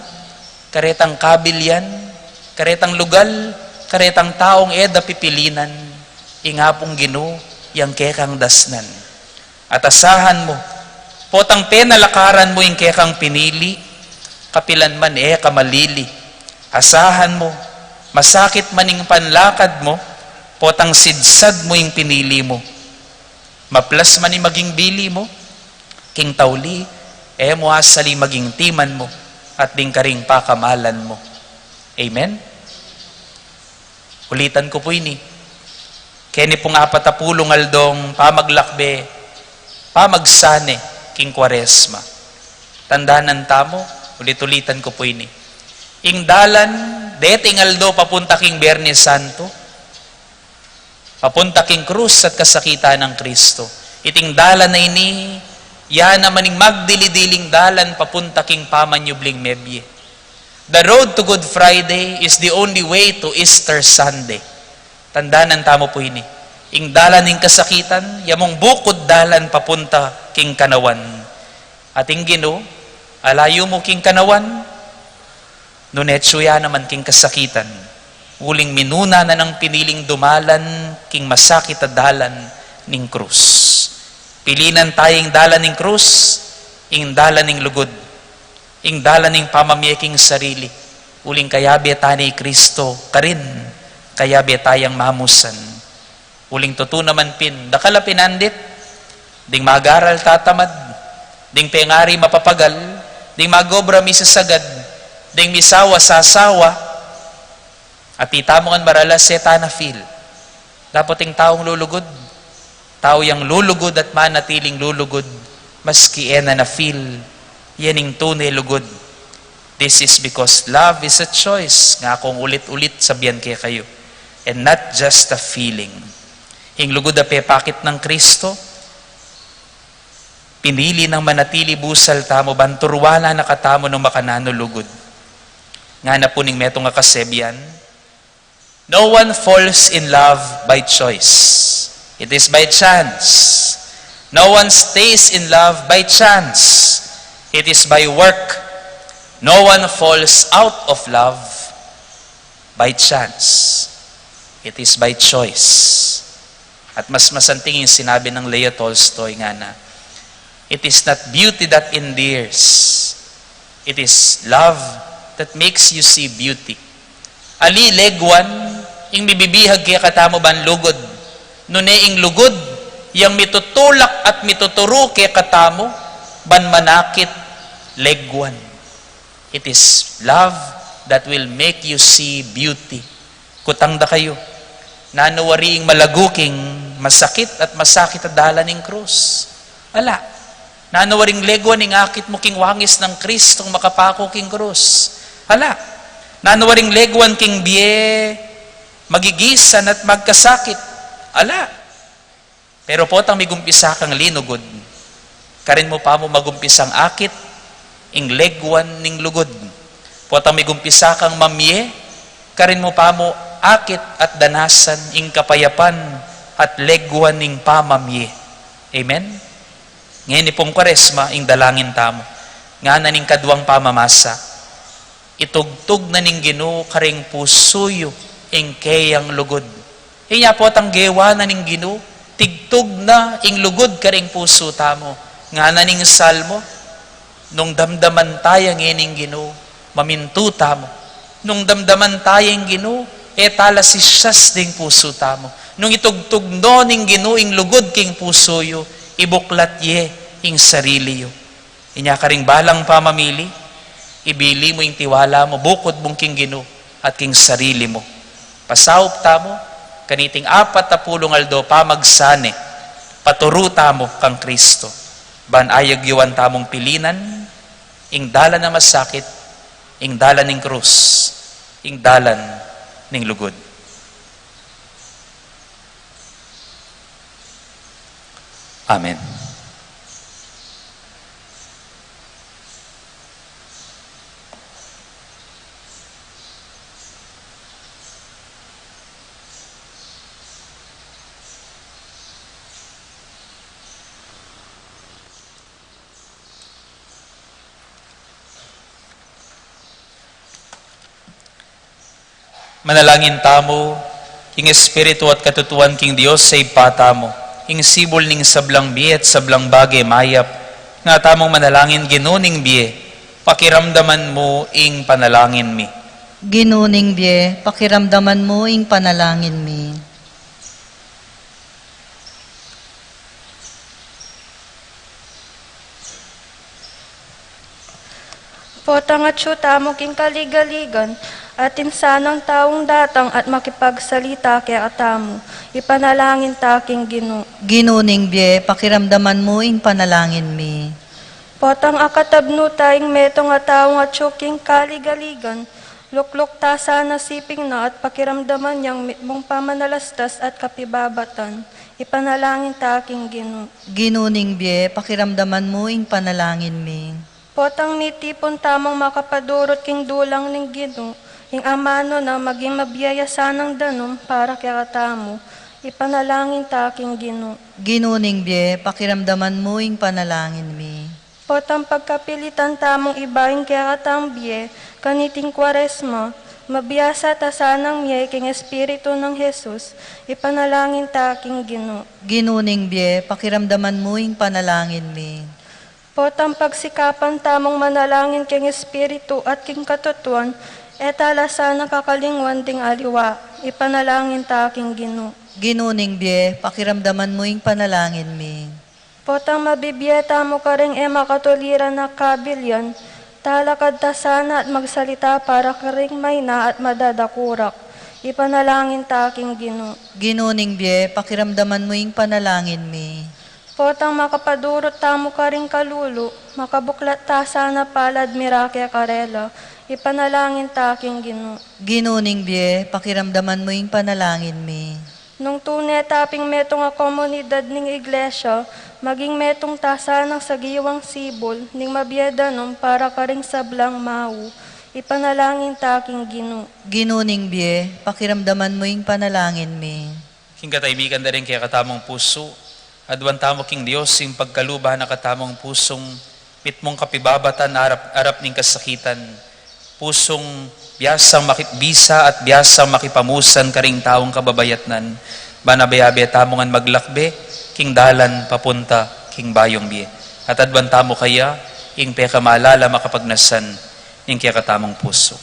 Karetang kabilyan. Karetang lugal. Karetang taong eda pipilinan. Ingapong Gino, yang kekang dasnan. At asahan mo, potang penalakaran mo yung kekang pinili, kapilan man kamalili. Asahan mo, masakit man yung panlakad mo, potang sidsad mo yung pinili mo. Maplas man yung maging bili mo, king tawli, mo asali maging timan mo, at ding karing pakamalan mo. Amen? Ulitan ko po ini. Kaya pong 40 aldong pamaglakbe, pamagsane, king Kwaresma. Tandaanan tamo, ulit-ulitan ko po ini. Ing dalan, deting aldo papunta king Biyernes Santo, papunta king krus at kasakitan ng Kristo. Iting dalan na ini, yan naman ing magdilidiling dalan papunta king pamanyubling mebye. The road to Good Friday is the only way to Easter Sunday. Tandaan ang tamo po ini. Ing dalan ning kasakitan, yamong bukod dalan papunta king kanawan. Ating Gino, alayo mo king kanawan, nunetsuya naman king kasakitan. Uling minuna na ng piniling dumalan, king masakit at dalan ning krus. Pilinan tayong dalan ning krus, ing dalan ning lugod, ing dalan ning pamamyeking sarili. Uling kayabi tani Kristo, karin Kaya betayang mamusan. Uling tutunaman pin, dakala pinandit, ding magaral tatamad, ding pengari mapapagal, ding magobra misasagad, ding misawa sasawa, at itamongan maralas seta na feel. Dapat ting taong lulugod, tao yang lulugod at manatiling lulugod, maski ena na feel, yaning tunay lugod. This is because love is a choice, nga kung ulit-ulit sabihan kaya kayo, and not just a feeling. Ing lugod na pepakit ng Kristo, pinili ng manatili busal tamo, banturwala na katamo ng makanano lugod. Nga na po ning metong nga kasebyan, no one falls in love by choice. It is by chance. No one stays in love by chance. It is by work. No one falls out of love by chance. It is by choice. At mas masanting yung sinabi ng Leo Tolstoy nga na, it is not beauty that endears. It is love that makes you see beauty. Ali legwan, ing bibibihag kaya katamo ban lugod. Nune ing lugod, yang mitutulak at mituturo kaya katamo, ban manakit legwan. It is love that will make you see beauty. Kutangda kayo. Nanuwariing malaguking masakit at masakit at dala ng krus. Ala. Nanuwaring legwan ng akit mo king wangis ng Kristong makapako king krus. Ala. Nanuwaring legwan king biye magigisan at magkasakit. Ala. Pero po tang migumpisa kang linugod. Karin mo pa mo magumpisang akit ing legwan ning lugod. Po tang migumpisa kang mamye. Karin mo pa mo akit at danasan ing kapayapan at legwan ning pamamye. Amen? Ngayon ni pong Kwaresma, ing dalangin tamo. Nga na ning kadwang pamamasa, itugtog na ning Ginoo karing pusuyo ing kayang lugod. Inya po tang gewa na ning Ginoo, tigtog na ing lugod karing puso tamo. Nga na ning salmo, nung damdaman tayang ining Ginoo, mamintu tamo. Nung damdaman tayang Ginoo, etala si siyas ding puso tamo. Nung itugtog no ning Ginoo ing lugod king puso yo, ibuklat ye ing sarili yo. Inya karing balang pamamili, ibili mo ing tiwala mo, bukod mong king Ginoo at king sarili mo. Pasaup tamo, kaniting 40 aldo pamagsane, paturo tamo kang Kristo. Ban ayag yuwan tamong pilinan, ing dalan na masakit, ing dalan ning krus, ing dalan ning lugod. Amen. Manalangin tamo, ing espiritu at katutuan king Dios sa ipatamo, ing sibol ning sablang biye at sablang bagay mayap, nga tamong manalangin ginuning biye, pakiramdaman mo ing panalangin mi. Ginuning biye, pakiramdaman mo ing panalangin mi. Potang at tamo king kaligaligan, at insanang taong datang at makipagsalita kaya atamo, ipanalangin taking Ginoo. Ginuning biye, pakiramdaman mo ing panalangin mi. Potang akatabno tayong metong at taong at king kaligaligan, lukluk ta sana siping na at pakiramdaman niyang mong pamanalastas at kapibabatan, ipanalangin taking Ginoo. Ginuning biye, pakiramdaman mo ing panalangin mi. Potang nitipon tamang makapadurot king dulang ning Ginoo, ing amano na maging mabiyaya sanang danom para kaya tamo, ipanalangin taking Ginoo. Ginuning biye, pakiramdaman mo ing panalangin mi. Potang pagkapilitan tamong ibahin kaya katambye, kaniting Kwaresma, mabiyasa ta sanang miyay king Espiritu ng Jesus, ipanalangin taking Ginoo. Ginuning biye, pakiramdaman mo ing panalangin mi. Potang pagsikapan tamong manalangin king Espiritu at king katutuan, etala sana kakalingwan ding aliwa, ipanalangin ta aking Ginoo. Ginuning biye, pakiramdaman mo yung panalangin mi. Potang mabibiyeta mo ka rin makatuliran na kabilyan, talakad ta sana at magsalita para ka rin may na at madadakurak. Ipanalangin ta aking Ginoo. Ginuning biye, pakiramdaman mo yung panalangin mi. Potang makapadurot tamo ka rin kalulu, makabuklat ta sana palad mirake karela. Ipanalangin ta aking Ginoo. Ginuning biye, pakiramdaman mo yung panalangin mi. Nung tunay taping metong a komunidad ning iglesia, maging metong tasa ng sagiwang sibol, ning mabiyeda nung para ka ring sablang mau. Ipanalangin ta aking Ginoo. Ginuning biye, pakiramdaman mo yung panalangin mi. King kataibigan na rin kaya katamong puso, adwan tamo king Diyos, yung pagkaluba na katamong pusong mitmong kapibabatan, arap ning kasakitan, pusong biyasang makibisa at biyasang makipamusan karing taong kababayatnan, banabayabe tamongan maglakbe, king dalan papunta, king bayong biye. At adwan tamo kaya, ing peka maalala makapagnasan, ing kaya katamong puso.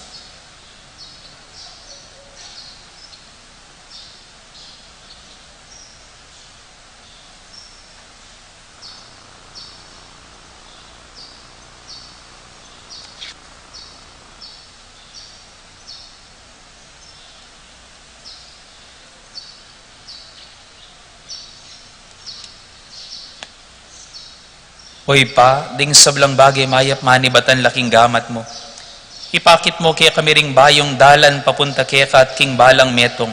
Hoy pa, ding sablang bagay mayap manibatan laking gamat mo. Ipakit mo kaya kami ring bayong dalan papunta kaya ka at king balang metong.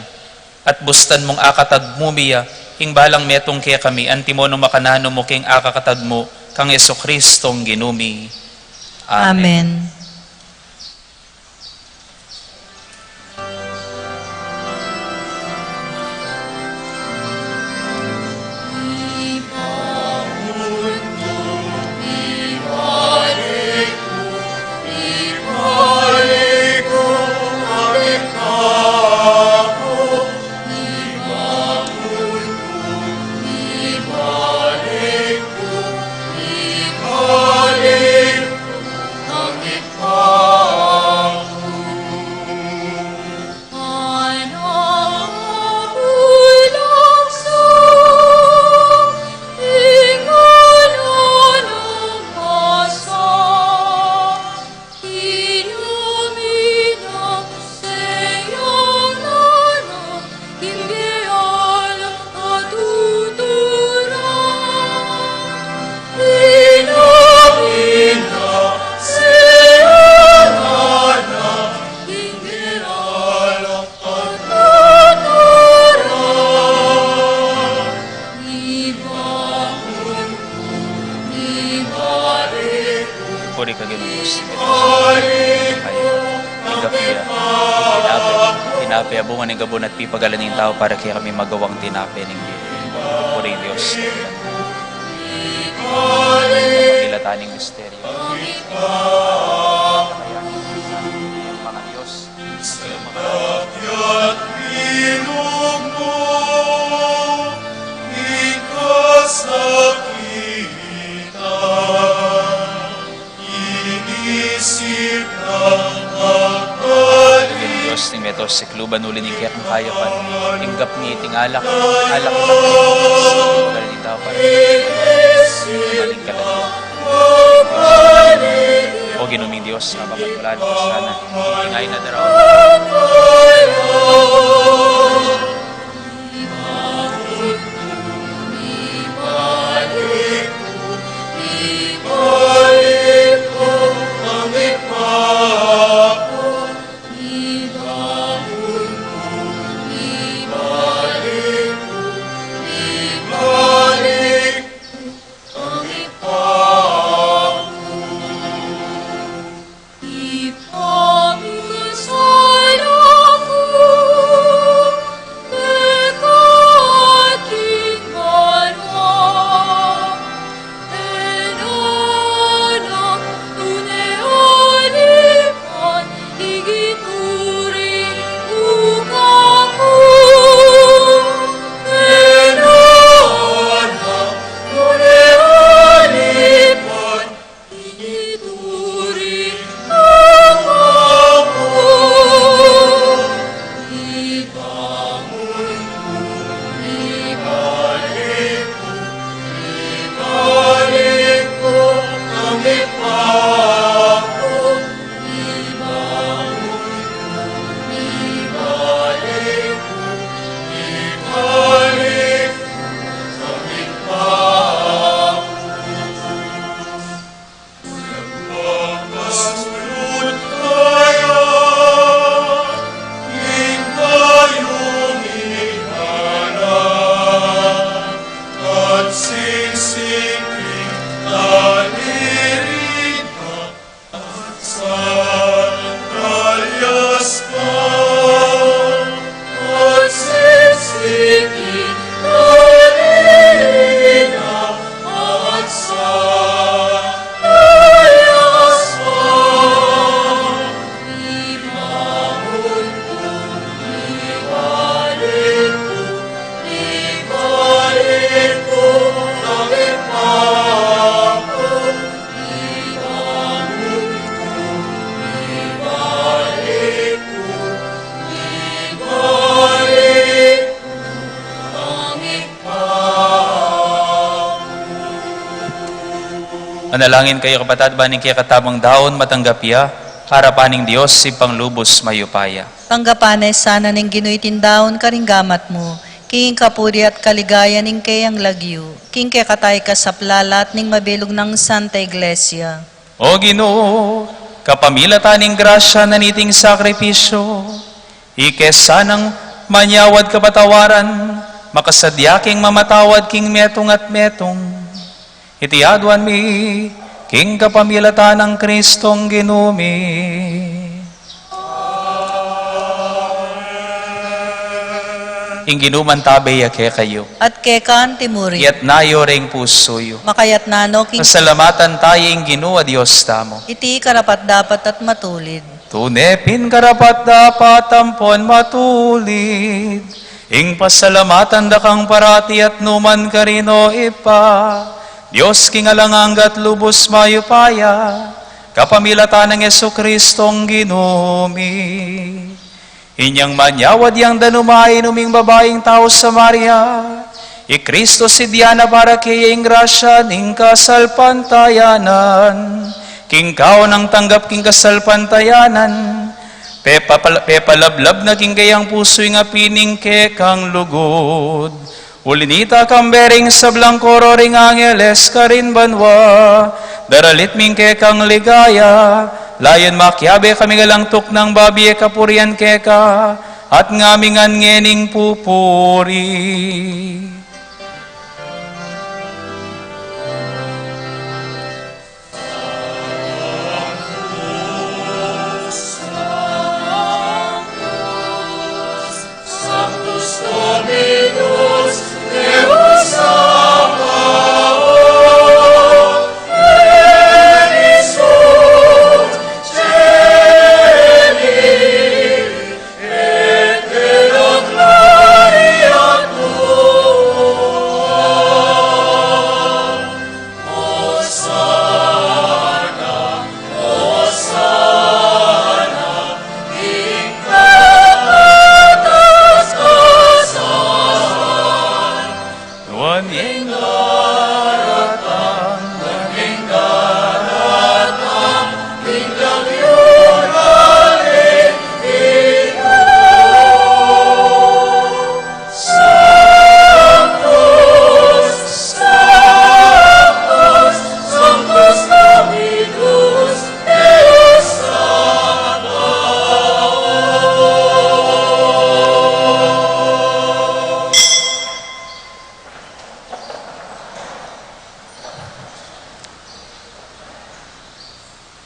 At bustan mong akatad mo miya, king balang metong kaya kami, antimo no makanano mo king akakatad mo, kang Jesucristong ginumi. Amen. Puri ka Ginoong Diyos. Tinapay abungan ng gabon at pipagalan ng tao para kaya kami magawang tinapay ng Puri Diyos. Pagilataning misteryo. Mga Diyos. Rakyat bilog mo, ikasakitan, inisip ng Ginoong Diyos, ting metos, si kluban uli ng kiyak ng kayapan, tinggap ni iting alak lang pipagalan ng tao para maling kalan. O Ginoong Diyos, abamat wala na kasana, itingay na daraw. Manalangin kayo kapatid, baning kaya katabang daon matanggapya, harapaning Diyos si panglubos mayupaya. Panggapanay sana ning Ginoy tindaon karinggamat mo. King kapuri at kaligaya ning kayang lagyu. King kaya katay ka sa plalat ning mabilog ng Santa Iglesia. O Ginoo, kapamilataning grasya na niting sakripisyo, ikesanang manyawad kapatawaran, makasadyaking mamatawad king metong at metong. Itiadwan mi, king kapamilatan ng Kristong Ginumi. Ing ginuman tabay ake kayo, At kekan timuri. yat nayo ring pusoyo. Makayat nano king Masalamatan tayo ing Ginoo Diyos tamo. iti karapat dapat at matulid. Tunepin karapat dapat tampon matulid. Ing pasalamatan dakang parati at numan karino ipa. Diyos king alanganggat lubos mayupaya. Kapamilatan ng Jesucristong Ginumi. Inyang manyawad yang danumay numing babaeng tao sa Maria. I Kristo si Diana para kaya ing grasya ning kasalpantayanan. King kao nang tanggap king kasalpantayanan. Pepalablab na king kayang puso'y nga pining kekang lugod. Ulinita kambering sa blangkoro ring angeles karin banwa. Daralit ming kekang ligaya. Layon makyabe kami galangtok ng babiye kapurian keka. At ngamingan ngening pupuri.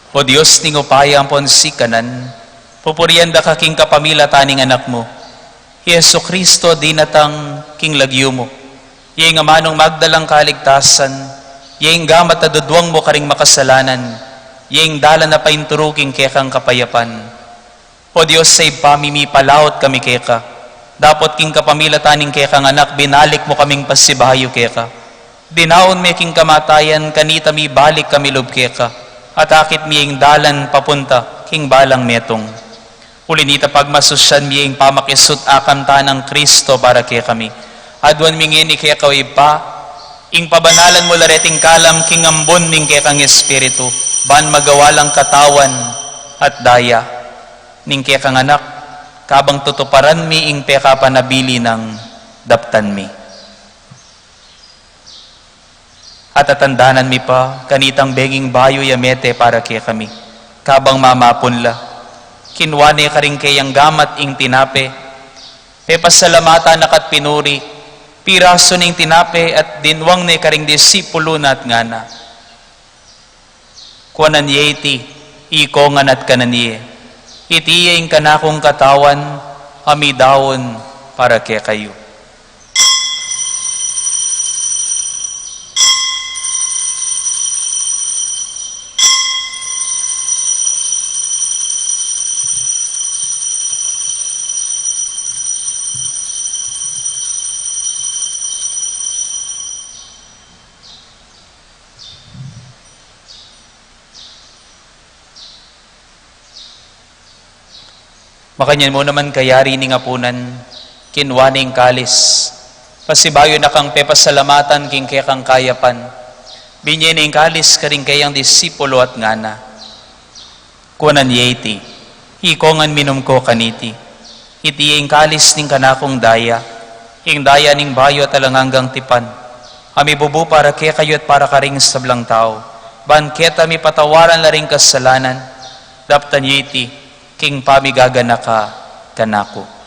O Diyos ning upaya ang ponsikanan, pupurian da ka king kapamilataning anak mo. Yesu Kristo dinatang king lagyo mo. Iyeng amanong magdalang kaligtasan, iyeng gamat na dudwang mo karing makasalanan, iyeng dala na painturuking kekang kapayapan. O Diyos say pamimi palaot kami keka, dapat king kapamilataning kekang anak, binalik mo kaming pasibayo keka. Dinaon mi king kamatayan, kanita mi balik kami lub keka. At akit miyeng dalan papunta, king balang metong. Ulinita pagmasusyan miyeng pamakisut akam tanang Kristo para kaya kami. Adwan mingini kaya kaw ipa, ing pabanalan mo lareting kalam, king ambon ming kaya kang Espiritu, ban magawalang katawan at daya. Ning kaya kang anak, kabang tutuparan mi ing peka panabili ng daptan mi. At atandanan mi pa, kanitang benging bayo yamete para kaya kami. Kabang mamapunla, kinwane ka rin kayang gamat ing tinape, pepasalamata nakat pinuri, piraso ning tinape at dinwang ni karing disipulo na at ngana. Kuanan yeti, ikongan at kananiye, itiye ing kanakong katawan, amidawon para kaya kayo. Makanyan mo naman kayari ni ngapunan, kinwaning kalis, pasibayo na kang pepasalamatan king kekang kayapan, Binyening kalis karing kayang disipulo at ngana. Kunan yeti, hikongan minum ko kaniti. Iti yung kalis ning kanakong daya, ing daya ning bayo at alanganggang tipan. Ami bubu para kaya kayo at para karing sablang tao. Banket ami patawaran la ring kasalanan. Daptan yeti, king pamigagana ka kanako.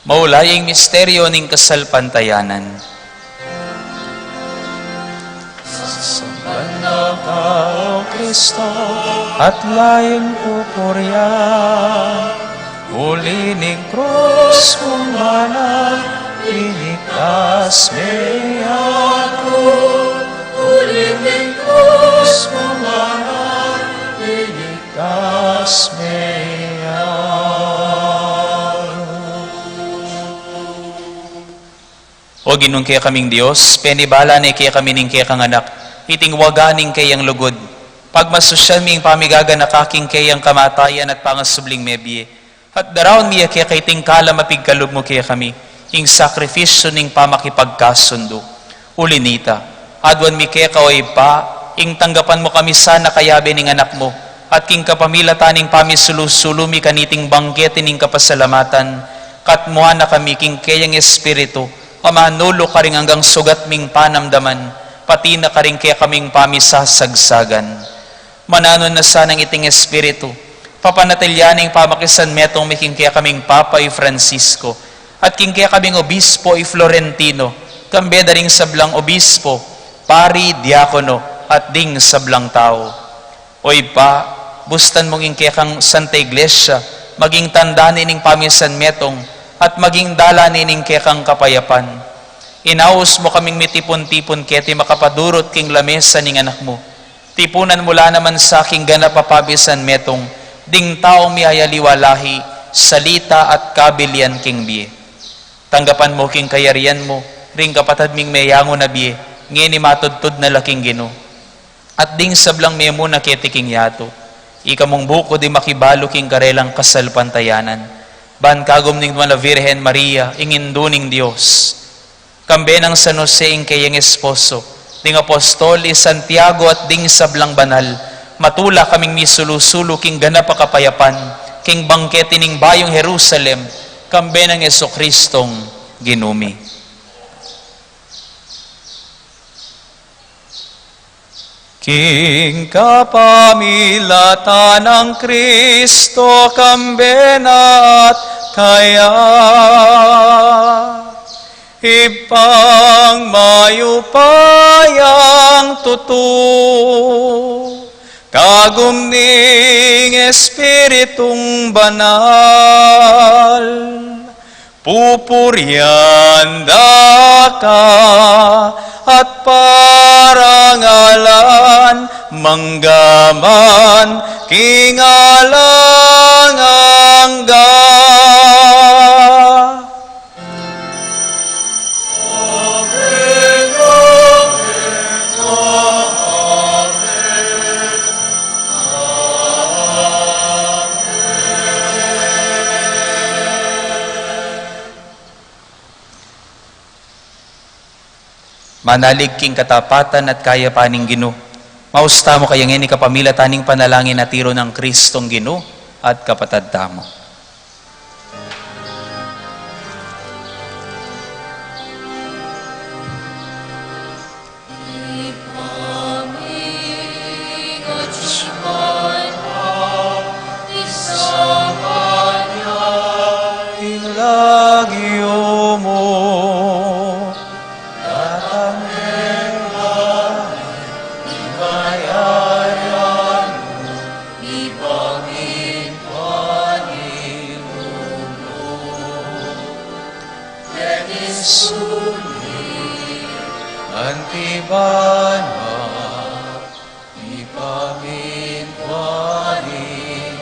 Maulaying misteryo ning kasalpantayanan. Sambanda ka, O Kristo, at laing pupurya. Uli ning krus mong banal, iligtas me ako. Uli ning krus mong banal, iligtas me ako. O ginung kaya kaming Diyos, penibala ni kaya kami ning kaya kang anak, iting waganing kayang lugod. Pagmasosyal ming pamigaga na kaking kayang kamatayan at pangasubling mebye. At daraon miya kaya kay tingkala mapigkalog mo kaya kami, ing sakripisyo ning pamakipagkasundo. Ulinita, adwan mi kaya kaway pa, ing tanggapan mo kami sana kayabe ning anak mo, at king kapamilataning pamisulu-sulumi kaniting banggete ning kapasalamatan, katmuhan na kami king kayang espiritu, amanulo ka rin hanggang sugat ming panamdaman, pati na ka rin kaya kaming pamisasagsagan. Mananon na sanang iting espiritu, papanatilyaning pamakisan metong miking kaya kaming Papa y Francisco, at king kaya kaming Obispo y Florentino, kambeda ring sablang Obispo, Pari, Diakono, at ding sablang tao. Oy pa, bustan mong ing kaya kang Santa Iglesia, maging tandani ning pamisan metong, at maging dala nining kekang kapayapan. Inaus mo kaming mitipon-tipon keti makapadurot king lamesa ning anak mo. Tipunan mula naman sa aking ganapapabisan metong, ding taong miyayaliwalahi, salita at kabilian king biye. Tanggapan mo king kayarian mo, ring kapatad ming mayango na biye, ngeni matudtud na laking Gino. At ding sablang memo na keti king yato, ikamong buko di makibalo king karelang kasalpantayanan. Ban kagom ning mala Virhen Maria, inginduning Diyos. Kambe ng San Jose ing kayang esposo, ding apostoli Santiago at ding sablang banal, matula kaming misulu-sulu king ganap kapayapan, king bangkete ning bayong Jerusalem, kambe ng Jesucristong ginumi. King kapamilatan ng Kristo, kambena at kaya, ipang mayupayang tutu, kagum ning Espiritong banal, pupuryan da ka at parangalan manggaman kingalangangga. Manalig king katapatan at kaya paning Gino. Mausta mo kayang ini kapamila taning panalangin na tiro ng Kristong Gino at kapatad tamo. Ilagyo mo Antibana, ipamintwanin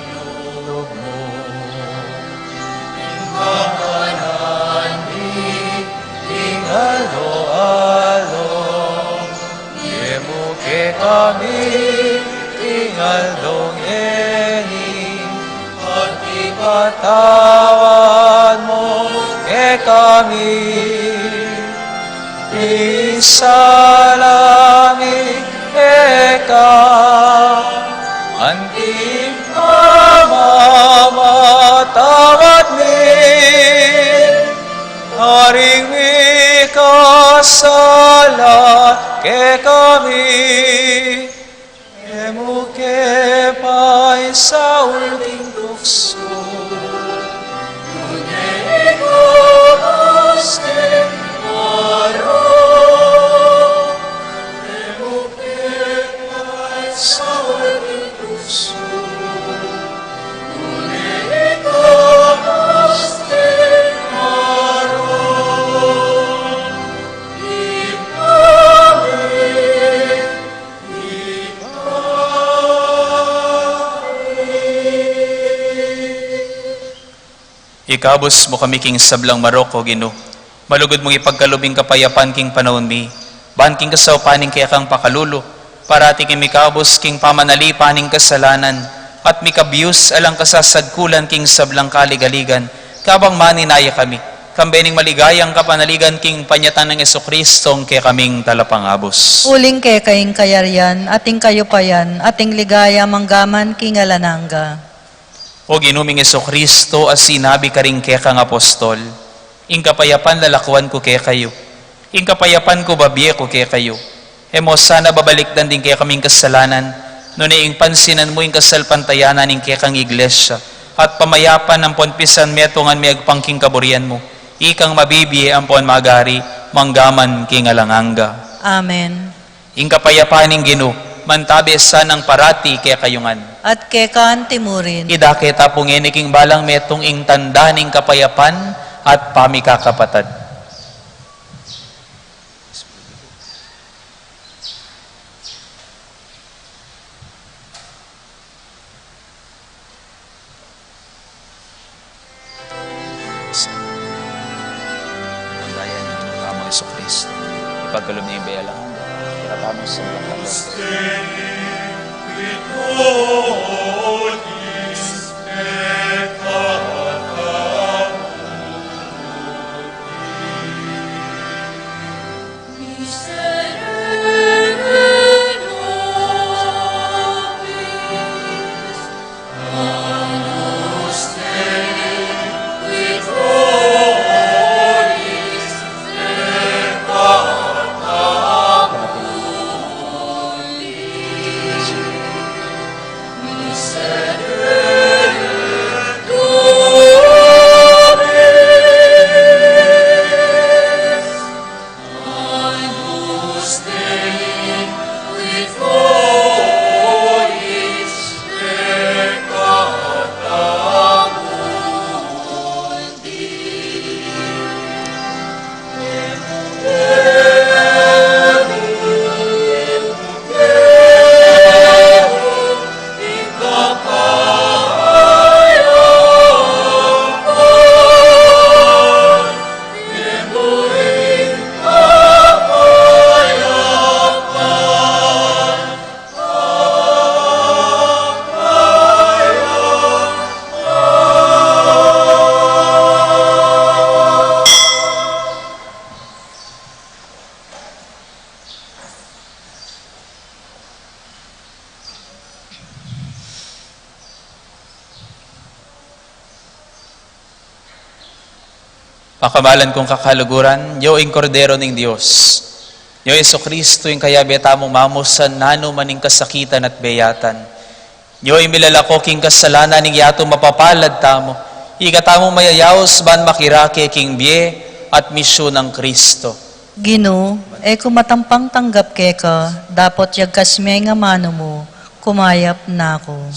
kami ingaldong eni, at ipatawad mo kami. Isalami eka, antim amamatawad mi, haring mikasala ke kami, emuke pa'y sa ulting tukso. Ikabos mo kami king sablang Maroko, Ginoo. Malugod mong ipagkalubing kapayapan king panahon mi. Ban king kasaupaning kaya kang pakalulo. Parati king mikabos king pamanalipaning kasalanan. At mikabiyus alang kasasagkulan king sablang kaligaligan. Kabang maninaya kami. Kambening maligayang kapanaligan king panyatan ng Jesucristong kaya kaming talapangabos. Uling kay kaing kayaryan, ating kayupayan, ating ligaya manggaman king alananga. O ginuming Jesucristo, as sinabi ka rin kaya kang apostol, ing kapayapan lalakwan ko kaya kayo, ing kapayapan ko babiye ko kaya kayo. Emo sana babalikdan din kaya kaming kasalanan, no ing pansinan mo ing kasalpantayanan ing kaya kang iglesia, at pamayapan ang ponpisan metongan may agpangking kaburian mo, ikang mabibiye ang pon magari, manggaman king alanganga. Amen. Ing kapayapan ing Ginoo, mantabi sa ng parati kaya kayungan. At kekan timurin. Idakita pungin iking balang metong ing tanda ning kapayapan at pamikakapatad. Pandayan ito ng amang Jesucristo. Ipagkalom niya yung bayalang. Pinatamang sa mga Pakamalan kong kakaluguran, yo ing kordero ning Dios. Yo Jesucristo ing kaya beta mong mamusan nano maning kasakitan at beyatan. Yo ing milalako king kasalanan ning yato mapapalad tamo. Ikatamo mayayaos ban makirake king biye at misyon ng Kristo. Ginoo, kung matampang tanggap keka, dapat yagkas may nga mano mo, kumayap na ako.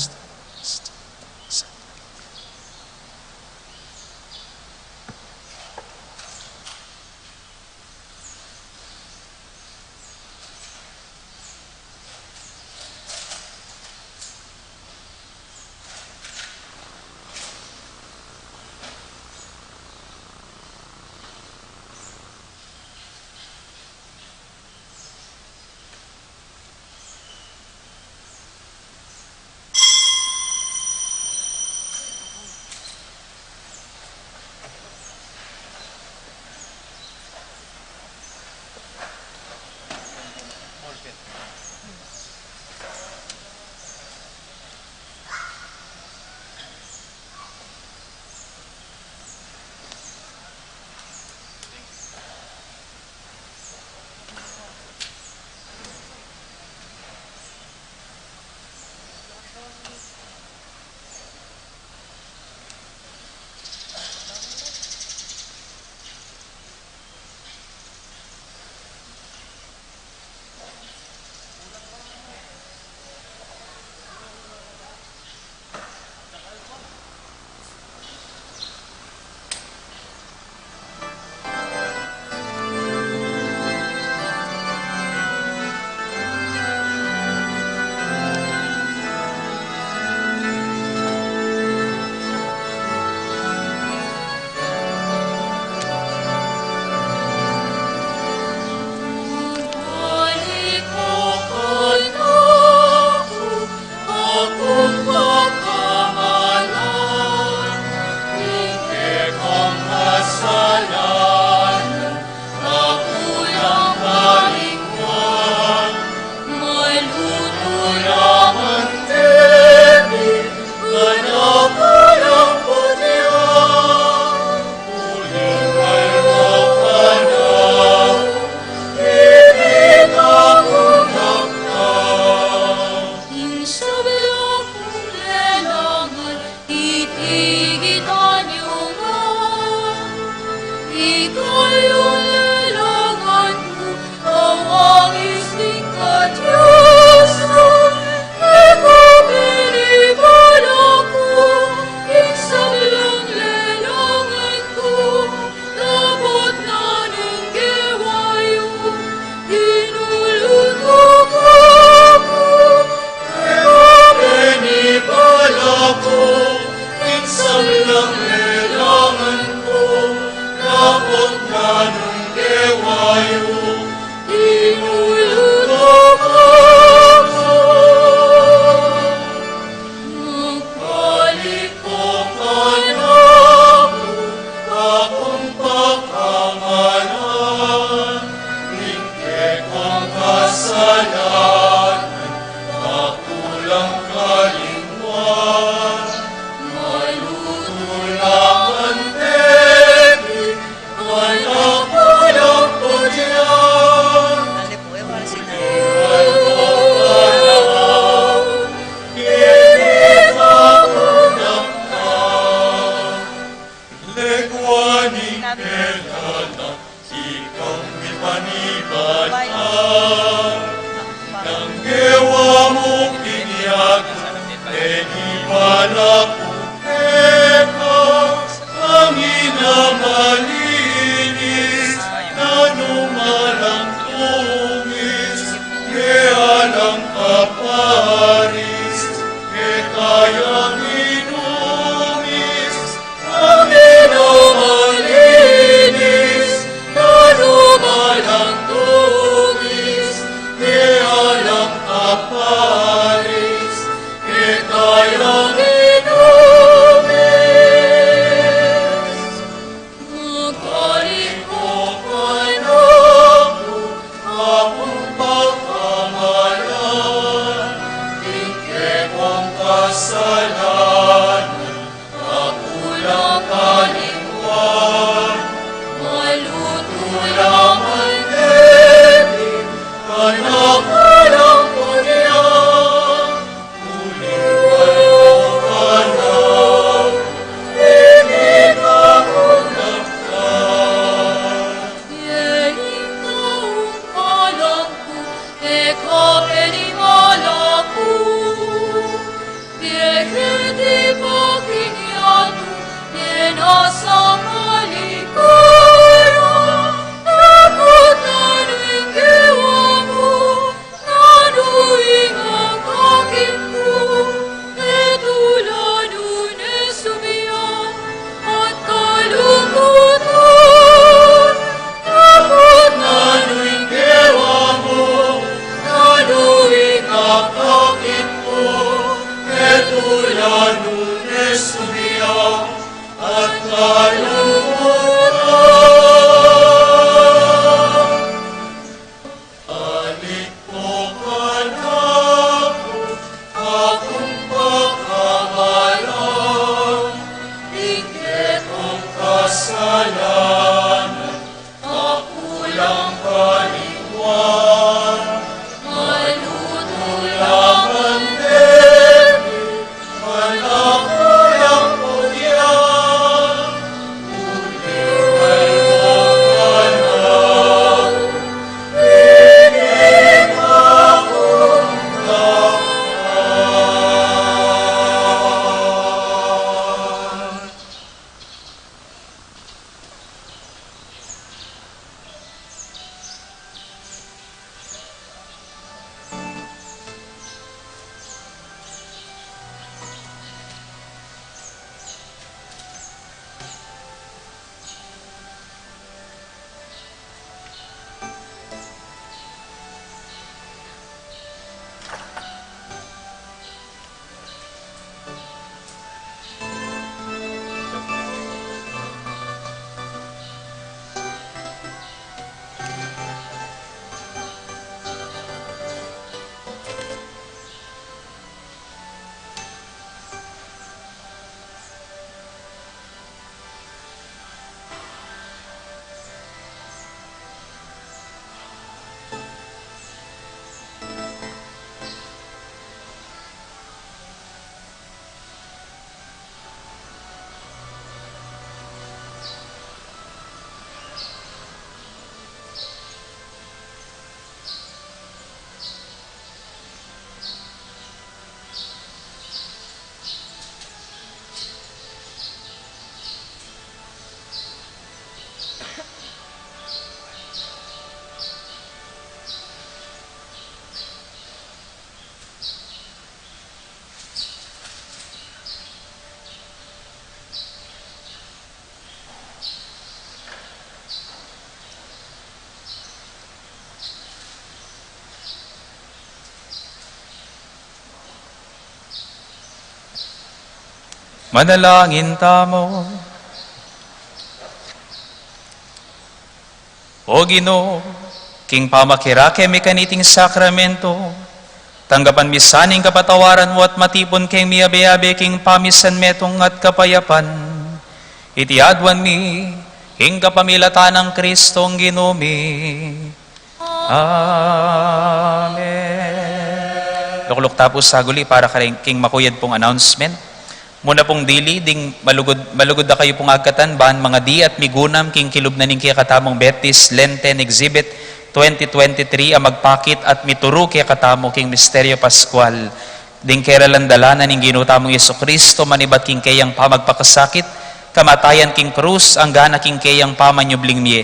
Nasa kalikuran, Manalangin tamo. O Ginoo, king pamakirake mi kaniting sakramento, tanggapan mi saning kapatawaran mo at matipon kay mi abe-abe king pamisan metong at kapayapan. Itiadwan mi, king kapamilatan ng Kristong Ginumi. Amen. Lukluk tapos saguli para king makuyad pong announcement. Muna pong dili, ding malugod na kayo pong agkatan, baan mga di at migunam, king kilub na ning kaya katamong Betis, Lenten Exhibit 2023, ang magpakit at mituro kaya katamo king Misteryo Pascual. Ding kera landalanan ning ginutamong Yesu Kristo, manibat king kayang pamagpakasakit, kamatayan king krus, ang gana king kayang pamanyubling miye.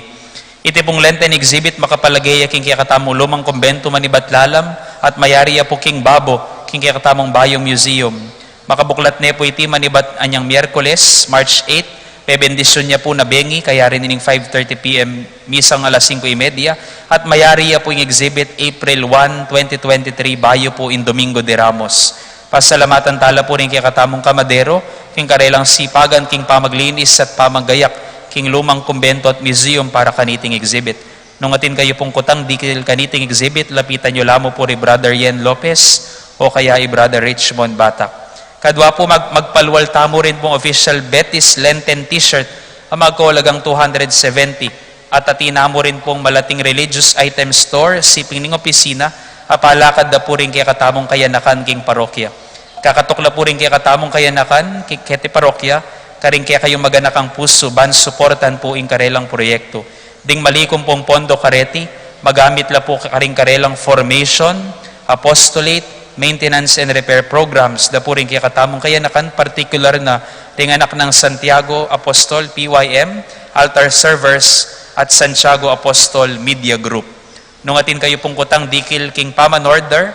Iti pong Lenten Exhibit, makapalagaya king kaya katamong lumang kumbento manibat lalam, at mayariya po king babo, king kaya katamong Bayong Museum. Makabuklat na po iti manibat anyang Miyerkules, March 8, pebendisyon niya po na bengi, kaya rin ining 5:30 p.m. misang alas 5:30, at mayariya po yung exhibit April 1, 2023, bayo po in Domingo de Ramos. Pasalamatan tala po rin kaya katamong Kamadero, king karelang sipagan, king pamaglinis at pamagayak, king lumang kumbento at museum para kaniting exhibit. Nung atin kayo pong kutang dikil kaniting exhibit, lapitan nyo lamo po ri Brother Yen Lopez o kaya i Brother Richmond Batak. Kadwa po magpalwal tamo rin pong official Betis Lenten t-shirt ang magkahalagang 270 at atina mo rin pong malating religious item store, siping ning opisina, apalakad na po rin kaya katamong kayanakan king parokya. Kakatukla po rin kaya katamong kayanakan kiti parokya, karing kaya kayong maganakang puso, ban supportan po ing karelang proyekto. Ding malikom pong pondo kareti, magamit la po karing karelang formation, apostolate, maintenance and repair programs, da po rin kaya katamong kayanakan, particular na ringanak ng Santiago Apostol PYM, Altar Servers, at Santiago Apostol Media Group. Nung atin kayo pong kutang dikil king paman order,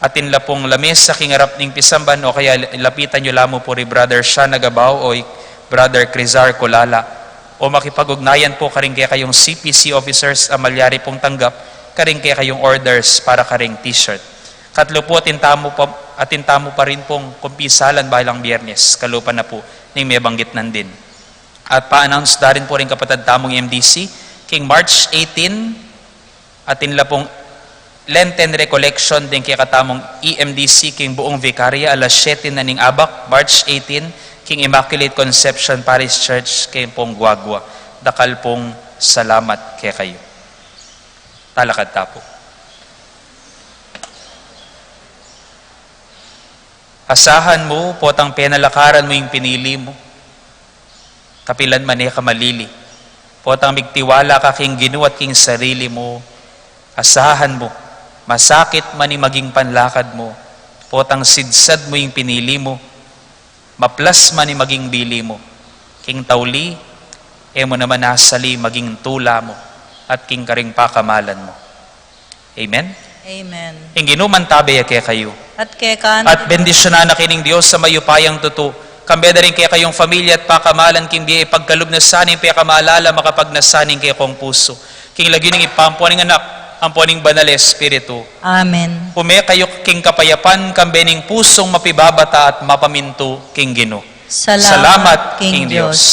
atin la pong lamesa king harap ning pisamban, o kaya lapitan nyo lamo po ri Brother Shana Gabaw o Brother Crizar Colala, o makipag-ugnayan po karing kaya kayong CPC officers amalyari pong tanggap, karing kaya kayong orders para karing t-shirt. Katlo po, atintamo pa rin pong kumpisalan bahalang Biyernes, kalupan na po ning may banggit nandin. At pa-announce na rin po rin kapatid tamong MDC, king March 18, atin la pong Lenten Recollection din kaya katamong EMDC, king buong Vicaria, alas 7 na ning Abak, March 18, king Immaculate Conception Parish Church, king pong Guagua. Dakal pong salamat kaya kayo. Talakad tapo. Asahan mo, potang penalakaran mo yung pinili mo. Kapilan man ka malili. Potang migtiwala ka king ginuat king sarili mo. Asahan mo, masakit man yung maging panlakad mo. Potang sidsad mo yung pinili mo. Maplas man yung maging bili mo. King tauli, mo naman nasali maging tula mo. At king karing pakamalan mo. Amen? Amen. King ginuman tabi kaya kayo. At kekan, At bendisyonan na kining Diyos sa mayupayang tuto. Kambeda rin kaya kayong pamilya at pakamalan kimbiya ipagkalub na saning kaya kamalala makapag nasaning kaya kong puso. King lagi ning ipampuaning anak, ampuaning banal Espiritu. Amen. Pume kayo king kapayapan, kambening pusong mapibabata at mapaminto king Gino. Salamat, King Diyos. Diyos.